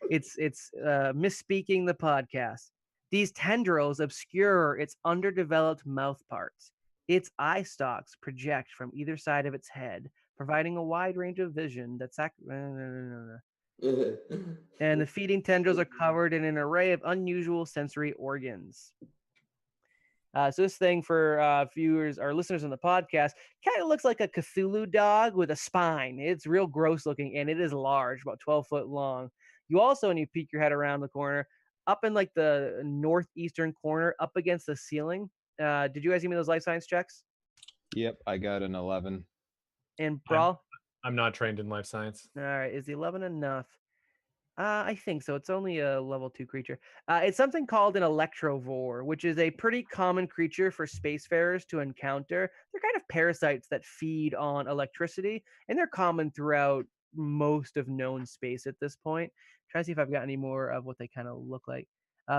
It's misspeaking the podcast. These tendrils obscure its underdeveloped mouth parts. Its eye stalks project from either side of its head, providing a wide range of vision that and the feeding tendrils are covered in an array of unusual sensory organs. So this thing for viewers or listeners on the podcast kind of looks like a Cthulhu dog with a spine. It's real gross looking, and it is large, about 12 foot long. You also, when you peek your head around the corner, up in like the northeastern corner, up against the ceiling. Did you guys give me those life science checks? Yep, I got an 11. And Brawl? I'm not trained in life science. All right, is the 11 enough? I think so. It's only a level 2 creature. It's something called an electrovore, which is a pretty common creature for spacefarers to encounter. They're kind of parasites that feed on electricity, and they're common throughout most of known space at this point. Try to see if I've got any more of what they kind of look like.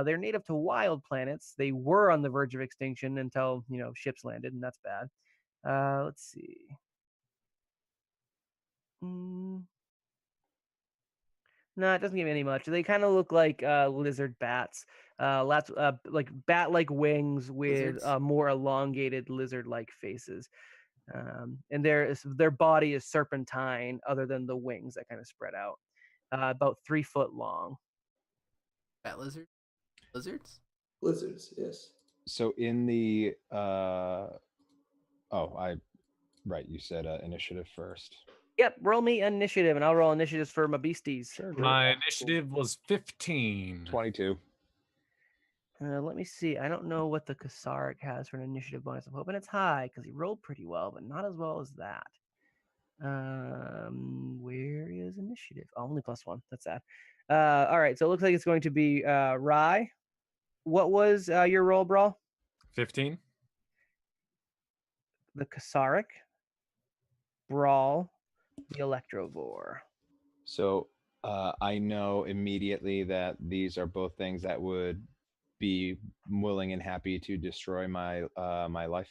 They're native to wild planets. They were on the verge of extinction until ships landed, and that's bad. Let's see. No, it doesn't give me any much. They kind of look like lizard bats. Lots like bat-like wings with Lizards? more elongated lizard-like faces. And their body is serpentine, other than the wings that kind of spread out. About 3 foot long. Bat lizard? Lizards? Lizards, yes. So in the right, you said initiative first. Yep, roll me initiative, and I'll roll initiatives for my beasties. Sure. My initiative was 15. 22. Let me see. I don't know what the Kasaric has for an initiative bonus. I'm hoping it's high because he rolled pretty well, but not as well as that. Where is initiative? Oh, only +1. That's sad. All right, so it looks like it's going to be Rye. What was your roll, Brawl? 15. The Kasaric, Brawl, the Electrovore. So I know immediately that these are both things that would be willing and happy to destroy my my life.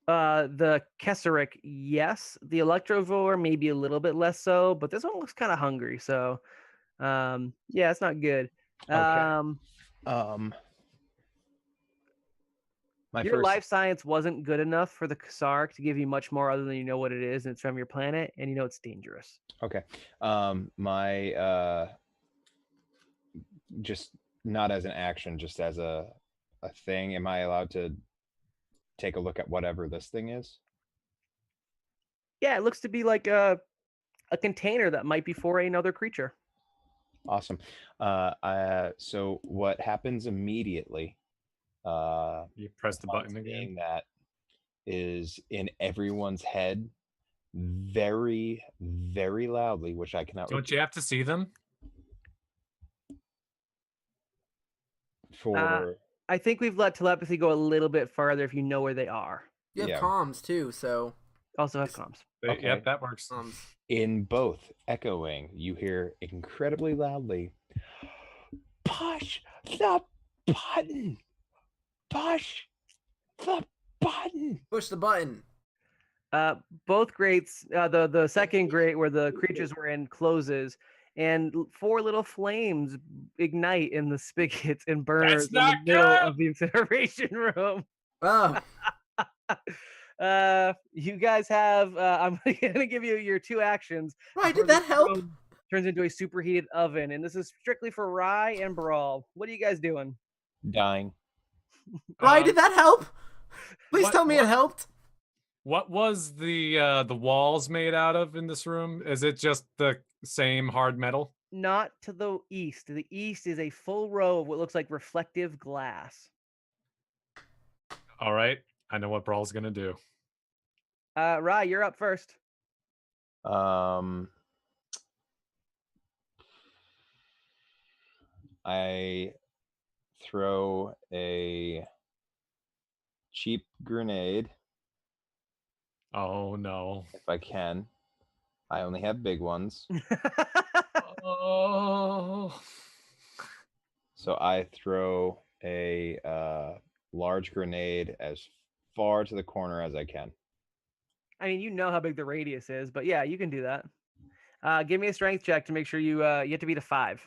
The Kesaric, yes. The Electrovore, maybe a little bit less so, but this one looks kind of hungry. So, yeah, it's not good. Okay. Your life science wasn't good enough for the Kasaric to give you much more other than you know what it is, and it's from your planet, and you know it's dangerous. Okay. My just not as an action, just as a thing. Am I allowed to take a look at whatever this thing is? Yeah, it looks to be like a container that might be for another creature. Awesome. So what happens immediately? You press the button again. That is in everyone's head, very, very loudly, which I cannot. Don't you have to see them? I think we've let telepathy go a little bit farther if you know where they are. You have comms too, so also have comms. Okay. Yep, that works. In both echoing, you hear incredibly loudly, "Push the button! Push the button!" Push the button. Both grates, the second grate where the creatures were in closes, and 4 little flames ignite in the spigots and burners in the middle of the incineration room. Oh. You guys have. I'm gonna give you your 2 actions. Rye, did that help? Turns into a superheated oven, and this is strictly for Rye and Brawl. What are you guys doing? Dying. Rye, did that help? Please tell me it helped. What was the walls made out of in this room? Is it just the same hard metal? Not to the east. To the east is a full row of what looks like reflective glass. All right, I know what Brawl's gonna do. Rye, you're up first. I throw a cheap grenade. Oh no. If I can. I only have big ones. Oh. So I throw a large grenade as far to the corner as I can. I mean, you know how big the radius is, but yeah, you can do that. Give me a strength check to make sure you have to beat a 5.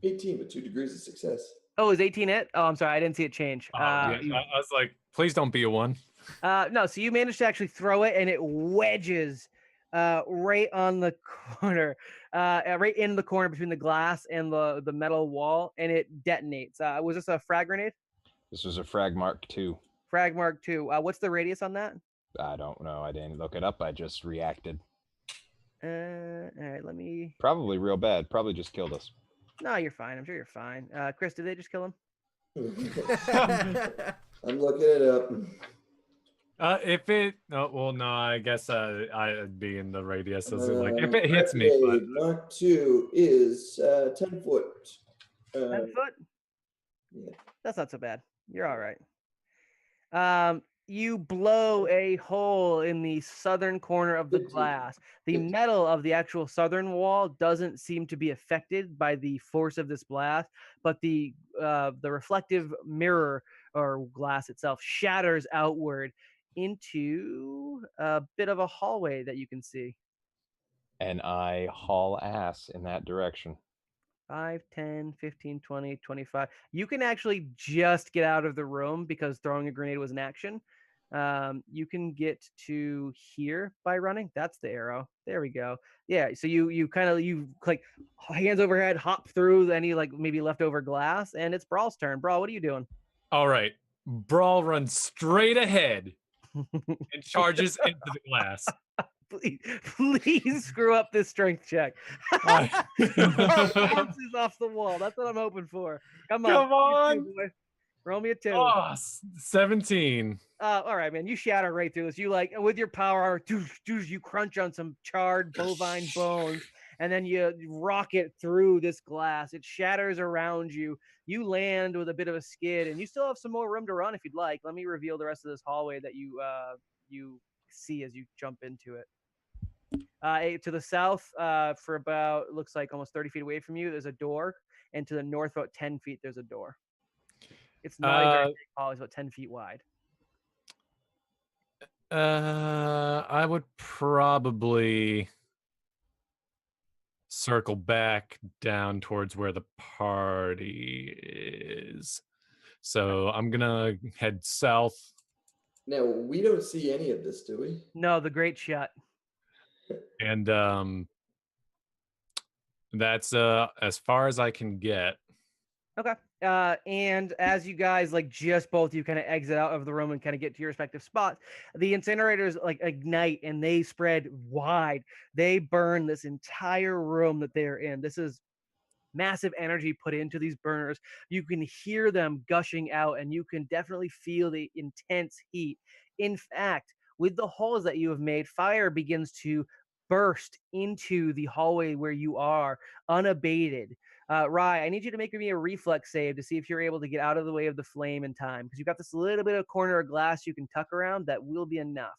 $18 with 2 degrees of success. Oh, is 18 it? Oh, I'm sorry, I didn't see it change. Yeah, I was like, please don't be a 1. No, so you managed to actually throw it, and it wedges right on the corner, right in the corner between the glass and the metal wall, and it detonates. Was this a frag grenade? This was a Frag Mark II. Frag Mark II. What's the radius on that? I don't know. I didn't look it up. I just reacted. All right, let me. Probably real bad. Probably just killed us. No, you're fine. I'm sure you're fine. Chris, did they just kill him? I'm looking it up. If it, no, I guess I'd be in the radius. Like if it hits me, Mark II is 10 foot. 10 foot? Yeah. That's not so bad. You're all right. You blow a hole in the southern corner of the 15. glass. The 15. metal of the actual southern wall doesn't seem to be affected by the force of this blast, but the reflective mirror or glass itself shatters outward into a bit of a hallway that you can see. And I haul ass in that direction. 5, 10, 15, 20, 25. You can actually just get out of the room because throwing a grenade was an action. You can get to here by running. That's the arrow. There we go. Yeah. So you kind of like hands overhead, hop through any like maybe leftover glass, and it's Brawl's turn. Brawl, what are you doing? All right. Brawl runs straight ahead and charges into the glass. Please screw up this strength check. Uh, Bounces off the wall. That's what I'm hoping for. Come on. Come on. Boy. Roll me a 2. Oh, 17. All right, man. You shatter right through this. You like with your power, you crunch on some charred bovine bones, and then you rocket through this glass. It shatters around you. You land with a bit of a skid, and you still have some more room to run if you'd like. Let me reveal the rest of this hallway that you see as you jump into it. To the south, for about looks like almost 30 feet away from you, there's a door, and to the north, about 10 feet, there's a door. It's not a very big hall; it's about 10 feet wide. I would probably circle back down towards where the party is. So I'm gonna head south. Now, we don't see any of this, do we? No, the great shut. And that's as far as I can get. Okay. And as you guys like just both you kind of exit out of the room and kind of get to your respective spots, the incinerators like ignite and they spread wide. They burn this entire room that they're in. This is massive energy put into these burners. You can hear them gushing out and you can definitely feel the intense heat. In fact, with the holes that you have made, fire begins to burst into the hallway where you are unabated. Rye, I need you to make me a reflex save to see if you're able to get out of the way of the flame in time, because you've got this little bit of corner of glass you can tuck around that will be enough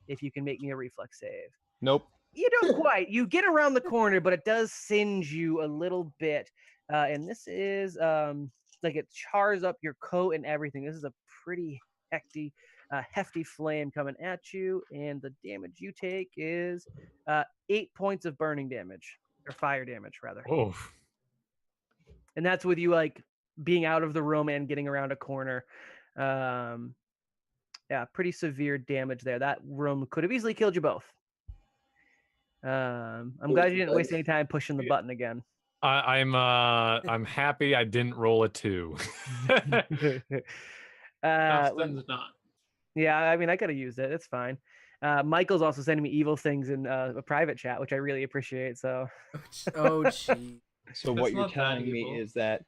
if you can make me a reflex save. Nope. You don't quite. You get around the corner, but it does singe you a little bit. And this is like it chars up your coat and everything. This is a pretty hefty flame coming at you, and the damage you take is 8 points of burning damage or fire damage rather. Oh. And that's with you like being out of the room and getting around a corner. Yeah, pretty severe damage there. That room could have easily killed you both. I'm glad you didn't waste any time pushing the button again. I'm happy I didn't roll a 2. Dustin's not. Yeah, I mean I could have used it. It's fine. Michael's also sending me evil things in a private chat, which I really appreciate. So. Oh, gee. So That's what you're not that telling me evil. is that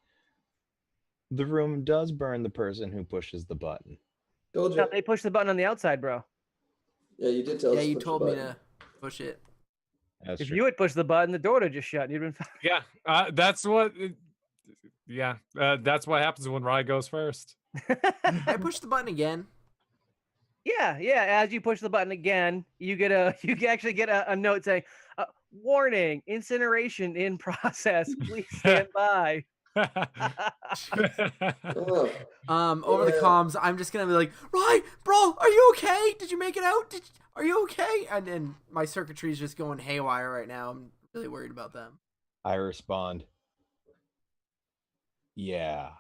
the room does burn the person who pushes the button. Told you. No, they push the button on the outside, bro. Yeah, you did tell us. Yeah, to you push the told me button. to push it. That's If true. you had pushed the button, the door would have just shut. You'd been fine. Yeah, that's what. That's what happens when Rye goes first. I pushed the button again. Yeah. As you push the button again, you actually get a note saying, "Warning: incineration in process. Please stand by." Oh, Over the Yeah. comms, I'm just gonna be like, right, bro, are you okay? Did you make it out? Are you okay? And my circuitry is just going haywire right now. I'm really worried about them. I respond, yeah.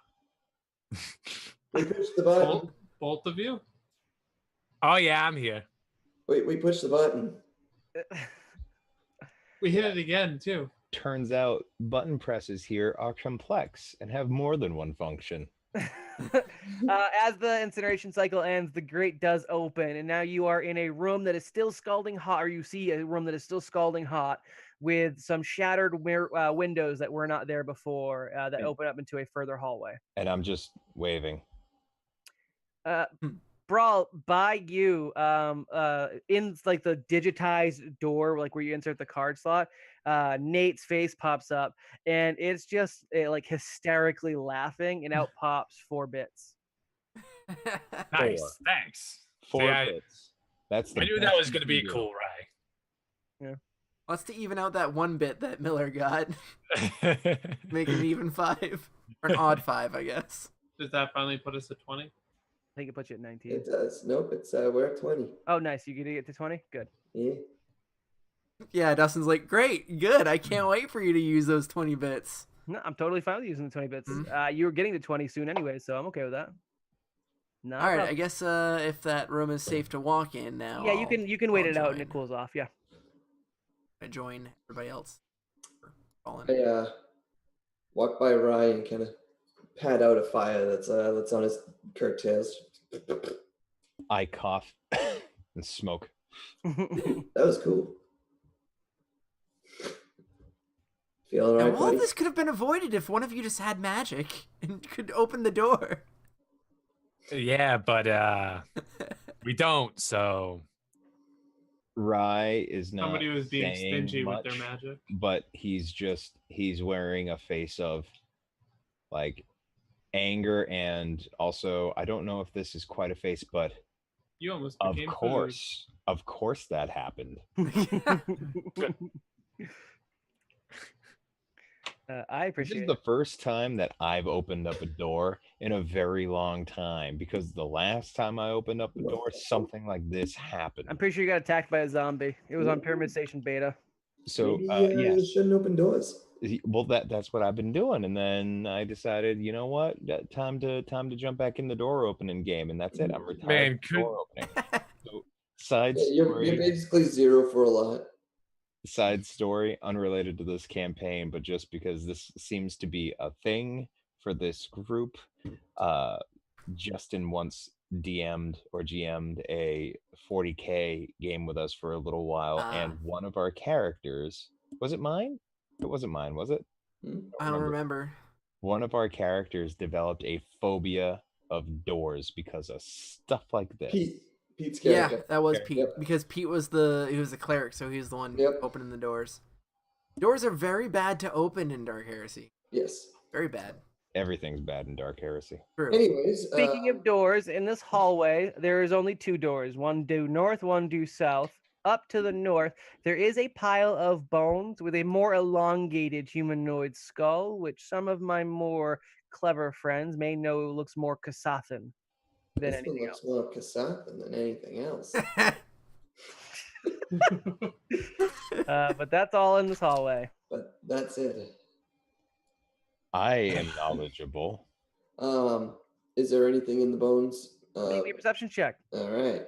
we pushed the button. Both of you? Oh yeah, I'm here. We pushed the button. We hit it again, too. Turns out button presses here are complex and have more than one function. As the incineration cycle ends, the grate does open, and now you are in a room that is still scalding hot, or you see a room that is still scalding hot with some shattered windows that were not there before that open up into a further hallway. And I'm just waving. Brawl, by you, in like the digitized door, like where you insert the card slot, Nate's face pops up, and it's just like hysterically laughing, and out pops 4 bits. Nice. 4. Thanks. 4 See, bits. That's the I knew that best was you going to can be do. cool, Rye. Let's to even out that 1 bit that Miller got. Make it an even 5. Or an odd 5, I guess. Does that finally put us at 20? I think it puts you at 19. It does. Nope, it's we're at 20. Oh, nice. You get to 20? Good. Yeah. Yeah, Dustin's like, great, good. I can't wait for you to use those 20 bits. No, I'm totally fine with using the 20 bits. Mhm. You were getting to 20 soon anyway, so I'm okay with that. No. All right, I guess if that room is safe to walk in now. Yeah, you can wait I'll it out and join. it cools off. Yeah. I join everybody else. I walk by Rye and kind of pat out a fire that's on his curtails. I cough and smoke. That was cool. Feeling Now, right, all buddy? of this could have been avoided if one of you just had magic and could open the door. Yeah, but we don't, so Rye is not Somebody was being saying stingy much, with their magic. but he's wearing a face of like anger, and also I don't know if this is quite a face, but You almost of became course that happened. I This appreciate is it. the first time that I've opened up a door in a very long time, because the last time I opened up a door, something like this happened. I'm pretty sure you got attacked by a zombie. It was on Pyramid Station Beta. So Maybe yes, you shouldn't open doors. well that's what I've been doing, and then I decided, you know what, time to jump back in the door opening game, and that's it. I'm retired Man, from door opening. So side Yeah, you're story, basically 0 for a lot. unrelated to this campaign, but just because this seems to be a thing for this group. Justin once DM'd or GM'd a 40K game with us for a little while, and one of our characters, was it mine? It wasn't mine, was it? I don't remember. One of our characters developed a phobia of doors because of stuff like this. Pete's Yeah, character. that was Okay, Pete yep. because Pete was the cleric, so he was the one Yep. opening the doors. Doors are very bad to open in Dark Heresy. Yes. Very bad. Everything's bad in Dark Heresy. True. Anyways, Speaking of doors, in this hallway, there is only 2 doors. One due north, one due south. Up to the north, there is a pile of bones with a more elongated humanoid skull, which some of my more clever friends may know looks more Kasathan than this one anything looks else. more Kasathan than anything else. But that's all in this hallway. But that's it. I am knowledgeable. Is there anything in the bones? Make me a perception check. All right.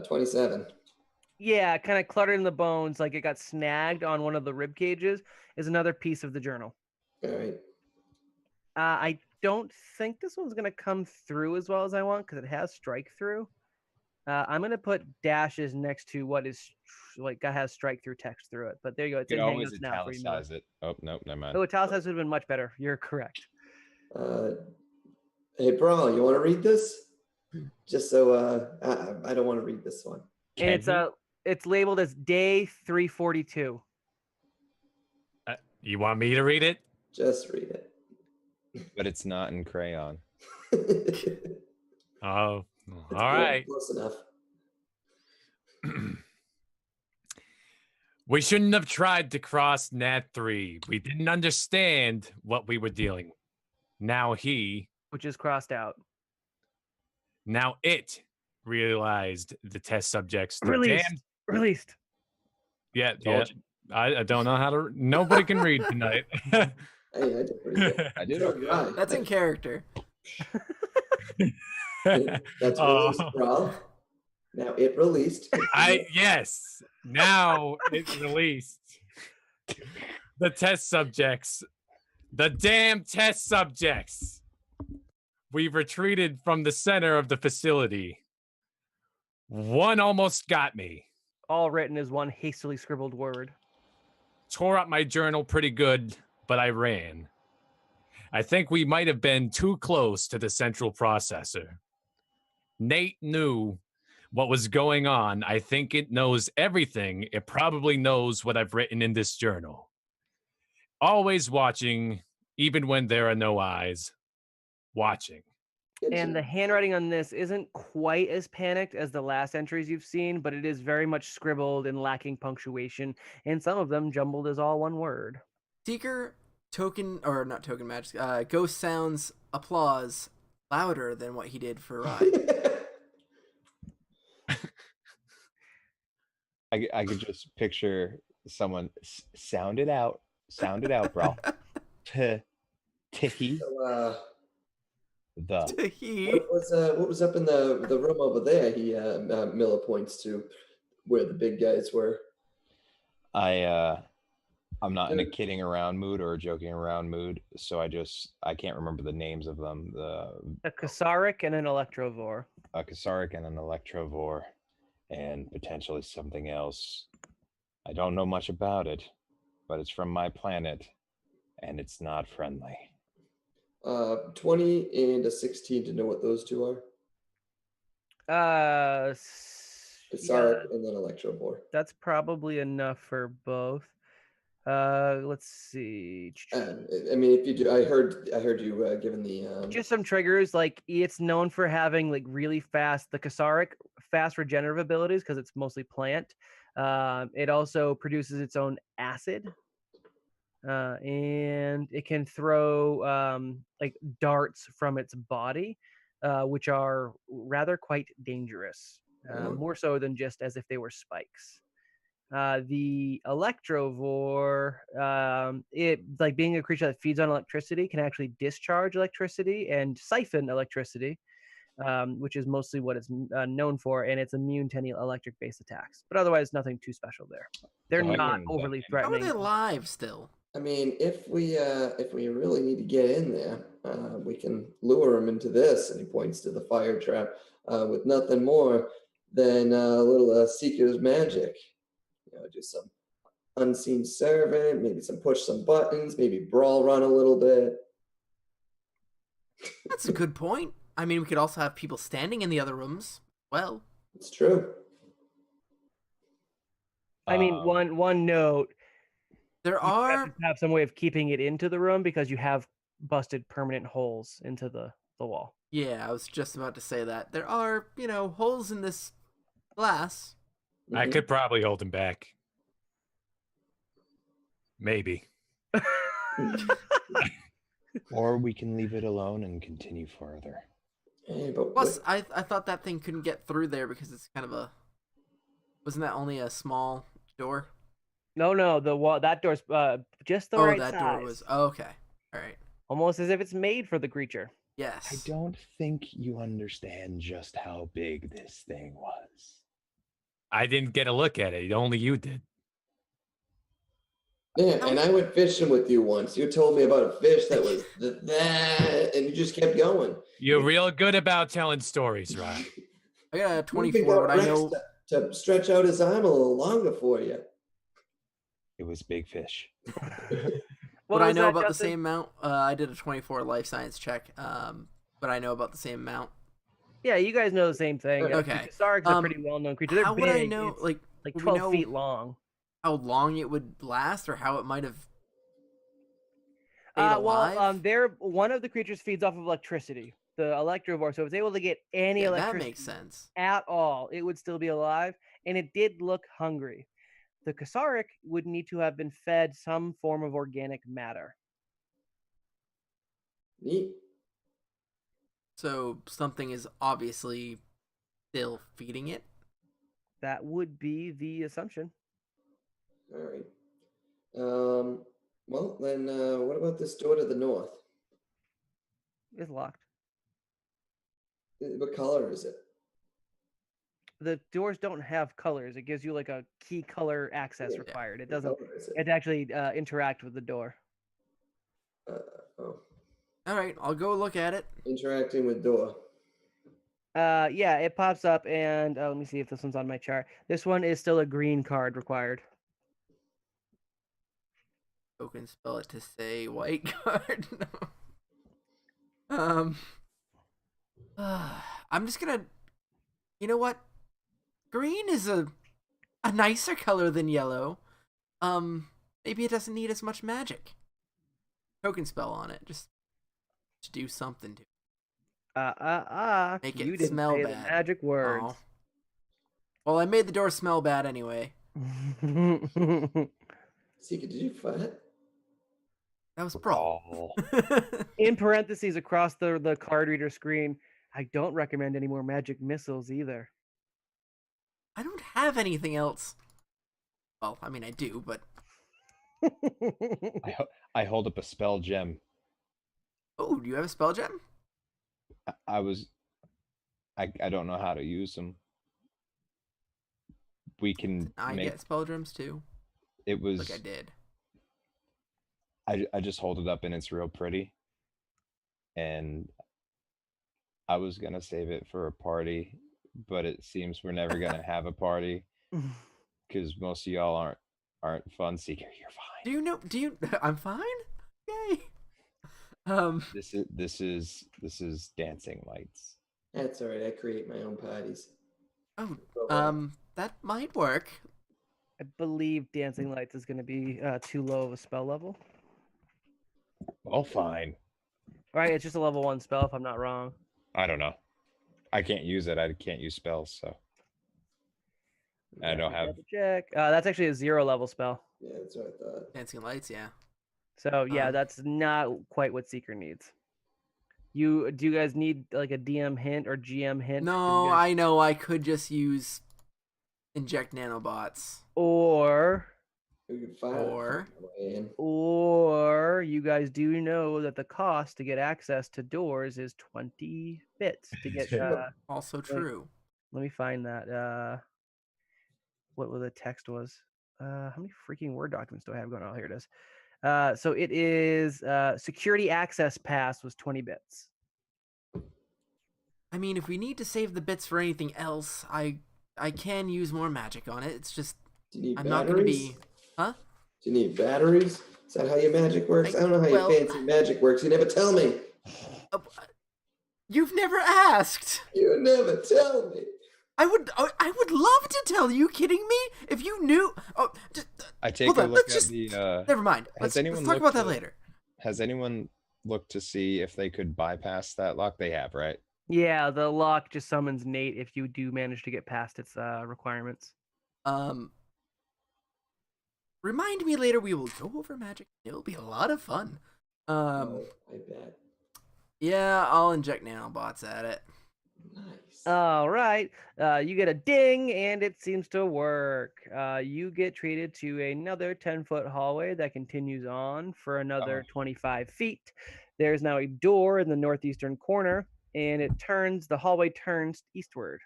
27. Yeah, kind of cluttered in the bones, like it got snagged on one of the rib cages, is another piece of the journal. All right. I don't think this one's gonna come through as well as I want because it has strike through. I'm gonna put dashes next to what is like has strike through text through it. But there you go. It's You in can always Hangouts now for you. Miller. italicize it. Oh, nope, never mind. Oh, italicized would have been much better. You're correct. Hey, bro, you want to read this? Just so I don't want to read this one. And it's labeled as day 342. You want me to read it? Just read it. But it's not in crayon. Oh, all right. Close enough. We shouldn't have tried to cross Nat 3. We didn't understand what we were dealing with. Now which is crossed out. Now it realized the test subjects. Released. Yeah. Told I don't know how to. Nobody can read tonight. Hey, I did pretty good. I did. Right. That's in character. That's released, bro. Now it released. Yes. Now it released the test subjects. The damn test subjects. We've retreated from the center of the facility. One almost got me. All written as one hastily scribbled word. Tore up my journal pretty good, but I ran. I think we might have been too close to the central processor. Nate knew what was going on. I think it knows everything. It probably knows what I've written in this journal. Always watching, even when there are no eyes. Watching. Good And the to- handwriting on this isn't quite as panicked as the last entries you've seen, but it is very much scribbled and lacking punctuation, and some of them jumbled as all one word. Seeker token or not token match. Ghost sounds applause louder than what he did for Ride. I could just picture someone sound it out, bro. Tihi So, the. He. what was up in the room over there? Miller points to where the big guys were. I'm not in a kidding around mood or a joking around mood, so I can't remember the names of them. A Kasaric and an Electrovore. A Kasaric and an Electrovore, and potentially something else. I don't know much about it, but it's from my planet, and it's not friendly. 20 and a 16 to know what those two are. Kasaric and then Electrovore. That's probably enough for both. Let's see. I mean, if you do, I heard you given the Just some triggers. Like it's known for having like really fast, the Kasaric fast regenerative abilities because it's mostly plant. It also produces its own acid. And it can throw like darts from its body, which are rather quite dangerous, more so than just as if they were spikes. The Electrovore, it like being a creature that feeds on electricity, can actually discharge electricity and siphon electricity, which is mostly what it's known for, and it's immune to any electric-based attacks. But otherwise, nothing too special there. They're So I not learned that overly How are threatening. they alive still? I mean, if we really need to get in there, we can lure him into this. And he points to the fire trap with nothing more than a little seeker's magic. You know, just some unseen servant, maybe some push some buttons, maybe brawl run a little bit. That's a good point. I mean, we could also have people standing in the other rooms. Well, It's true. I mean, one note: there you have are. to have some way of keeping it into the room because you have busted permanent holes into the wall. Yeah, I was just about to say that. There are, holes in this glass. I Mhm. could probably hold him back. Maybe. Or we can leave it alone and continue further. Hey, but Plus, I thought that thing couldn't get through there because it's kind of a. Wasn't that only a small door? No, the wall, that door's just the right that size. door was. Oh, okay. All right. Almost as if it's made for the creature. Yes. I don't think you understand just how big this thing was. I didn't get a look at it. Only you did. yeah, and I went fishing with you once. You told me about a fish that was that, and you just kept going. You're real good about telling stories, right? I got a You 24, even got but I Rex know. to stretch out his arm a little longer for you. It was big fish. What But I was know that, about the Justin? same amount. I did a 24 life science check. But I know about the same amount. Yeah, you guys know the same thing. Okay. Kasaric's a pretty well-known creature. They're How big. would I know? It's Like like would we 12 know feet long. how long it would last, or how it might have stayed alive? They're one of the creatures feeds off of electricity, the Electrovore. So if it's able to get any Yeah, that electricity makes sense. at all, it would still be alive, and it did look hungry. The Kasaric would need to have been fed some form of organic matter. Neat. So something is obviously still feeding it. That would be the assumption. All right. Well, then, what about this door to the north? It's locked. What color is it? The doors don't have colors. It gives you like a key color access Yeah. required. It What doesn't. color is it? It actually interact with the door. Oh, All right, I'll go look at it. interacting with door. Yeah, it pops up, and let me see if this one's on my chart. This one is still a green card required. You can spell it to say white card. No. I'm just gonna You know what? Green is a nicer color than yellow. Maybe it doesn't need as much magic. Token spell on it, just to do something to make You it didn't smell say bad. the magic words. Oh. Well, I made the door smell bad anyway. Seeker, did you fight? That was Brawl. In parentheses across the card reader screen, I don't recommend any more magic missiles either. I don't have anything else. Well, I mean, I do, but I hold up a spell gem. oh, do you have a spell gem? I don't know how to use them. We can I make get spell gems too. it was Like I did. I just hold it up and it's real pretty. And I was gonna save it for a party, but it seems we're never gonna have a party because most of y'all aren't fun. Seeker, you're fine. Do you know? I'm fine. Yay. This is dancing lights. That's all right. I create my own parties. Oh, that might work. I believe Dancing Lights is going to be too low of a spell level. Well, fine. Right, it's just a level 1 spell if I'm not wrong. I don't know. I can't use it. I can't use spells, so I don't have. Check. That's actually a 0 level spell. Yeah, that's what I thought. Dancing lights, yeah. So yeah, that's not quite what Seeker needs. Do you guys need like a DM hint or GM hint? No, I know. I could just use inject nanobots. Or We could find Or- a way in. Or you guys do know that the cost to get access to doors is 20 bits to get. Also true. Let me find that. What the text was? How many freaking Word documents do I have going on? Oh, here it is. So it is security access pass was 20 bits. I mean, if we need to save the bits for anything else, I can use more magic on it. It's just Do you need I'm batteries? not going to be. Huh? Do you need batteries? Is that how your magic works? I don't know how well- your fancy magic works. You never tell me. You've never asked. You never tell me. I would love to tell you. Kidding me? If you knew. Oh, just, I take hold a on. look Let's at just. the. Never mind. Has Let's anyone talk about looked that at- later. Has anyone looked to see if they could bypass that lock? They have, right? Yeah, the lock just summons Nate if you do manage to get past its requirements. Remind me later. We will go over magic. It'll be a lot of fun. Oh, I bet. Yeah, I'll inject nanobots at it. Nice. All right. You get a ding, and it seems to work. You get treated to another 10-foot hallway that continues on for another 25 feet. There's now a door in the northeastern corner, and the hallway turns westward.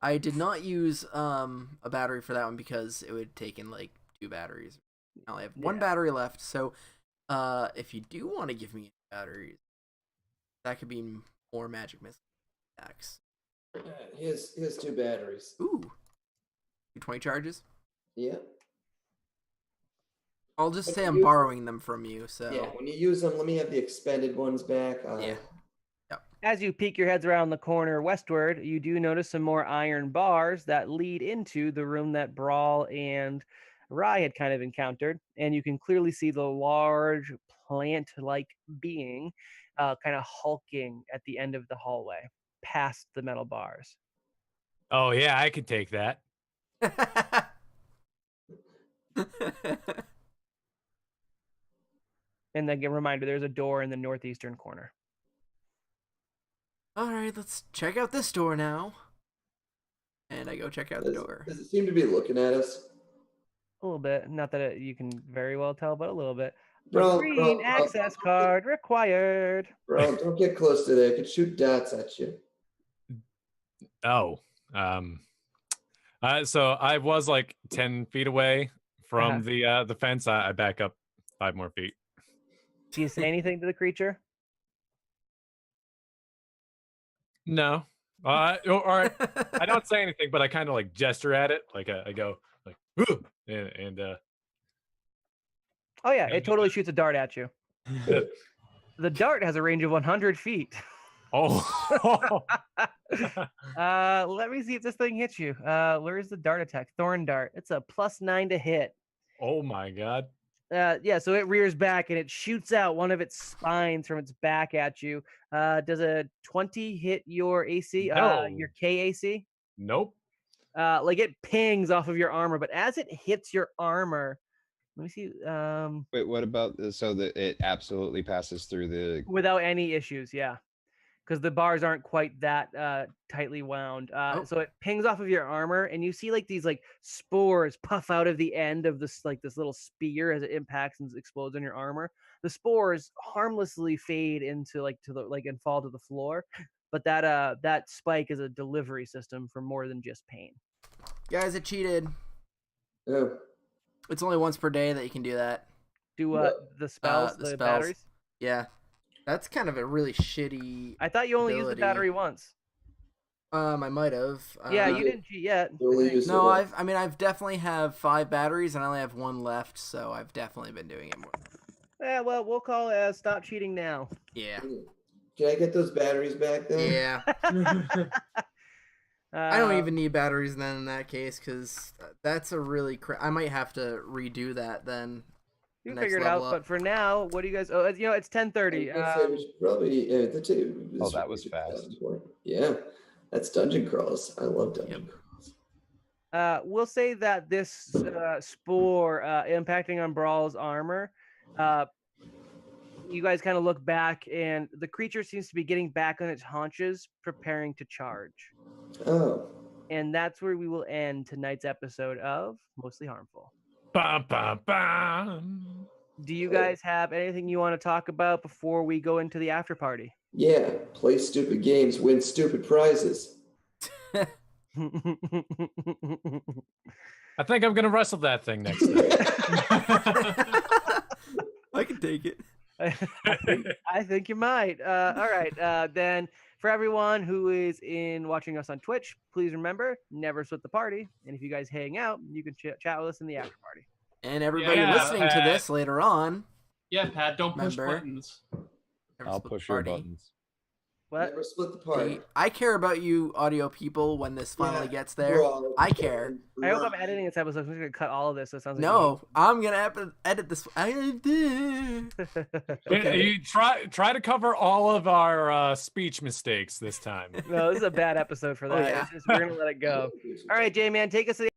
I did not use a battery for that one because it would have taken like 2 batteries. I only have 1 battery left, so if you do want to give me batteries, that could be more magic missile attacks. Here's 2 batteries. Ooh, 20 charges. Yeah. I'll just But say you I'm use- borrowing them from you. So Yeah. When you use them, let me have the expended ones back. Yeah. As you peek your heads around the corner westward, you do notice some more iron bars that lead into the room that Brawl and Rye had kind of encountered. And you can clearly see the large plant-like being kind of hulking at the end of the hallway, past the metal bars. Oh yeah, I could take that. And then a reminder, there's a door in the northeastern corner. All right, let's check out this door now. And I go check out the door. Does it seem to be looking at us? A little bit. Not that you can very well tell, but a little bit. Bro, Green access card required. Bro, don't get close to there. It could shoot dots at you. Oh, so I was like 10 feet away from the fence. I back up 5 more feet. Do you say anything to the creature? No. All right. I don't say anything, but I kind of like gesture at it. Like I go like, "Ooh," and Oh yeah, it totally shoots a dart at you. The dart has a range of 100 feet. Oh. Let me see if this thing hits you. Where's the dart attack? Thorn dart. It's a +9 to hit. Oh my god. Yeah, so it rears back and it shoots out one of its spines from its back at you. Does a 20 hit your AC? No. Your KAC? Nope. Like it pings off of your armor, but as it hits your armor, let me see. Wait, what about so that it absolutely passes through the? Without any issues, yeah, because the bars aren't quite that tightly wound. Oh. So it pings off of your armor, and you see like these like spores puff out of the end of this like this little spear as it impacts and explodes on your armor. The spores harmlessly fade into like to the like and fall to the floor, but that spike is a delivery system for more than just pain. Guys, it cheated. Oh, It's only once per day that you can do that. Do What? the spells, the the spells. batteries? Yeah. That's kind of a really shitty. I thought you only used the ability. battery once. I might have. Yeah, you didn't cheat yet. you only use No, it I've definitely have 5 batteries and I only have 1 left, so I've definitely been doing it more. Yeah, well, we'll call stop cheating now. Yeah. Can I get those batteries back then? Yeah. I don't even need batteries then in that case, because that's a really. I might have to redo that then. You next figure it out, level up. but for now, what do you guys? Oh, it's 10:30. I was gonna say we should probably the two. Oh, that was fast. Yeah, that's dungeon crawls. I love dungeon crawls. We'll say that this spore impacting on Brawl's armor. You guys kind of look back, and the creature seems to be getting back on its haunches, preparing to charge. Oh, And that's where we will end tonight's episode of Mostly Harmful. Bum, bum, bum. Do you guys have anything you want to talk about before we go into the after party? yeah. Play stupid games, win stupid prizes. I think I'm gonna wrestle that thing next time. I can take it. I think you might. All right. Then for everyone who is watching us on Twitch, please remember, never split the party. And if you guys hang out, you can chat with us in the after party. And everybody Yeah, listening to this later on, Yeah, Pat, don't push Remember? buttons. never I'll split the push your party. buttons. What? Never split the party. Hey, I care about you, audio people, when this finally Yeah, gets there. Brawl, I care. I hope I'm editing this episode. So I'm just gonna cut all of this. So it sounds like No, I'm gonna edit this. You try to cover all of our speech mistakes this time. No, this is a bad episode for that. yeah. We're gonna let it go. All right, J-Man, take us to the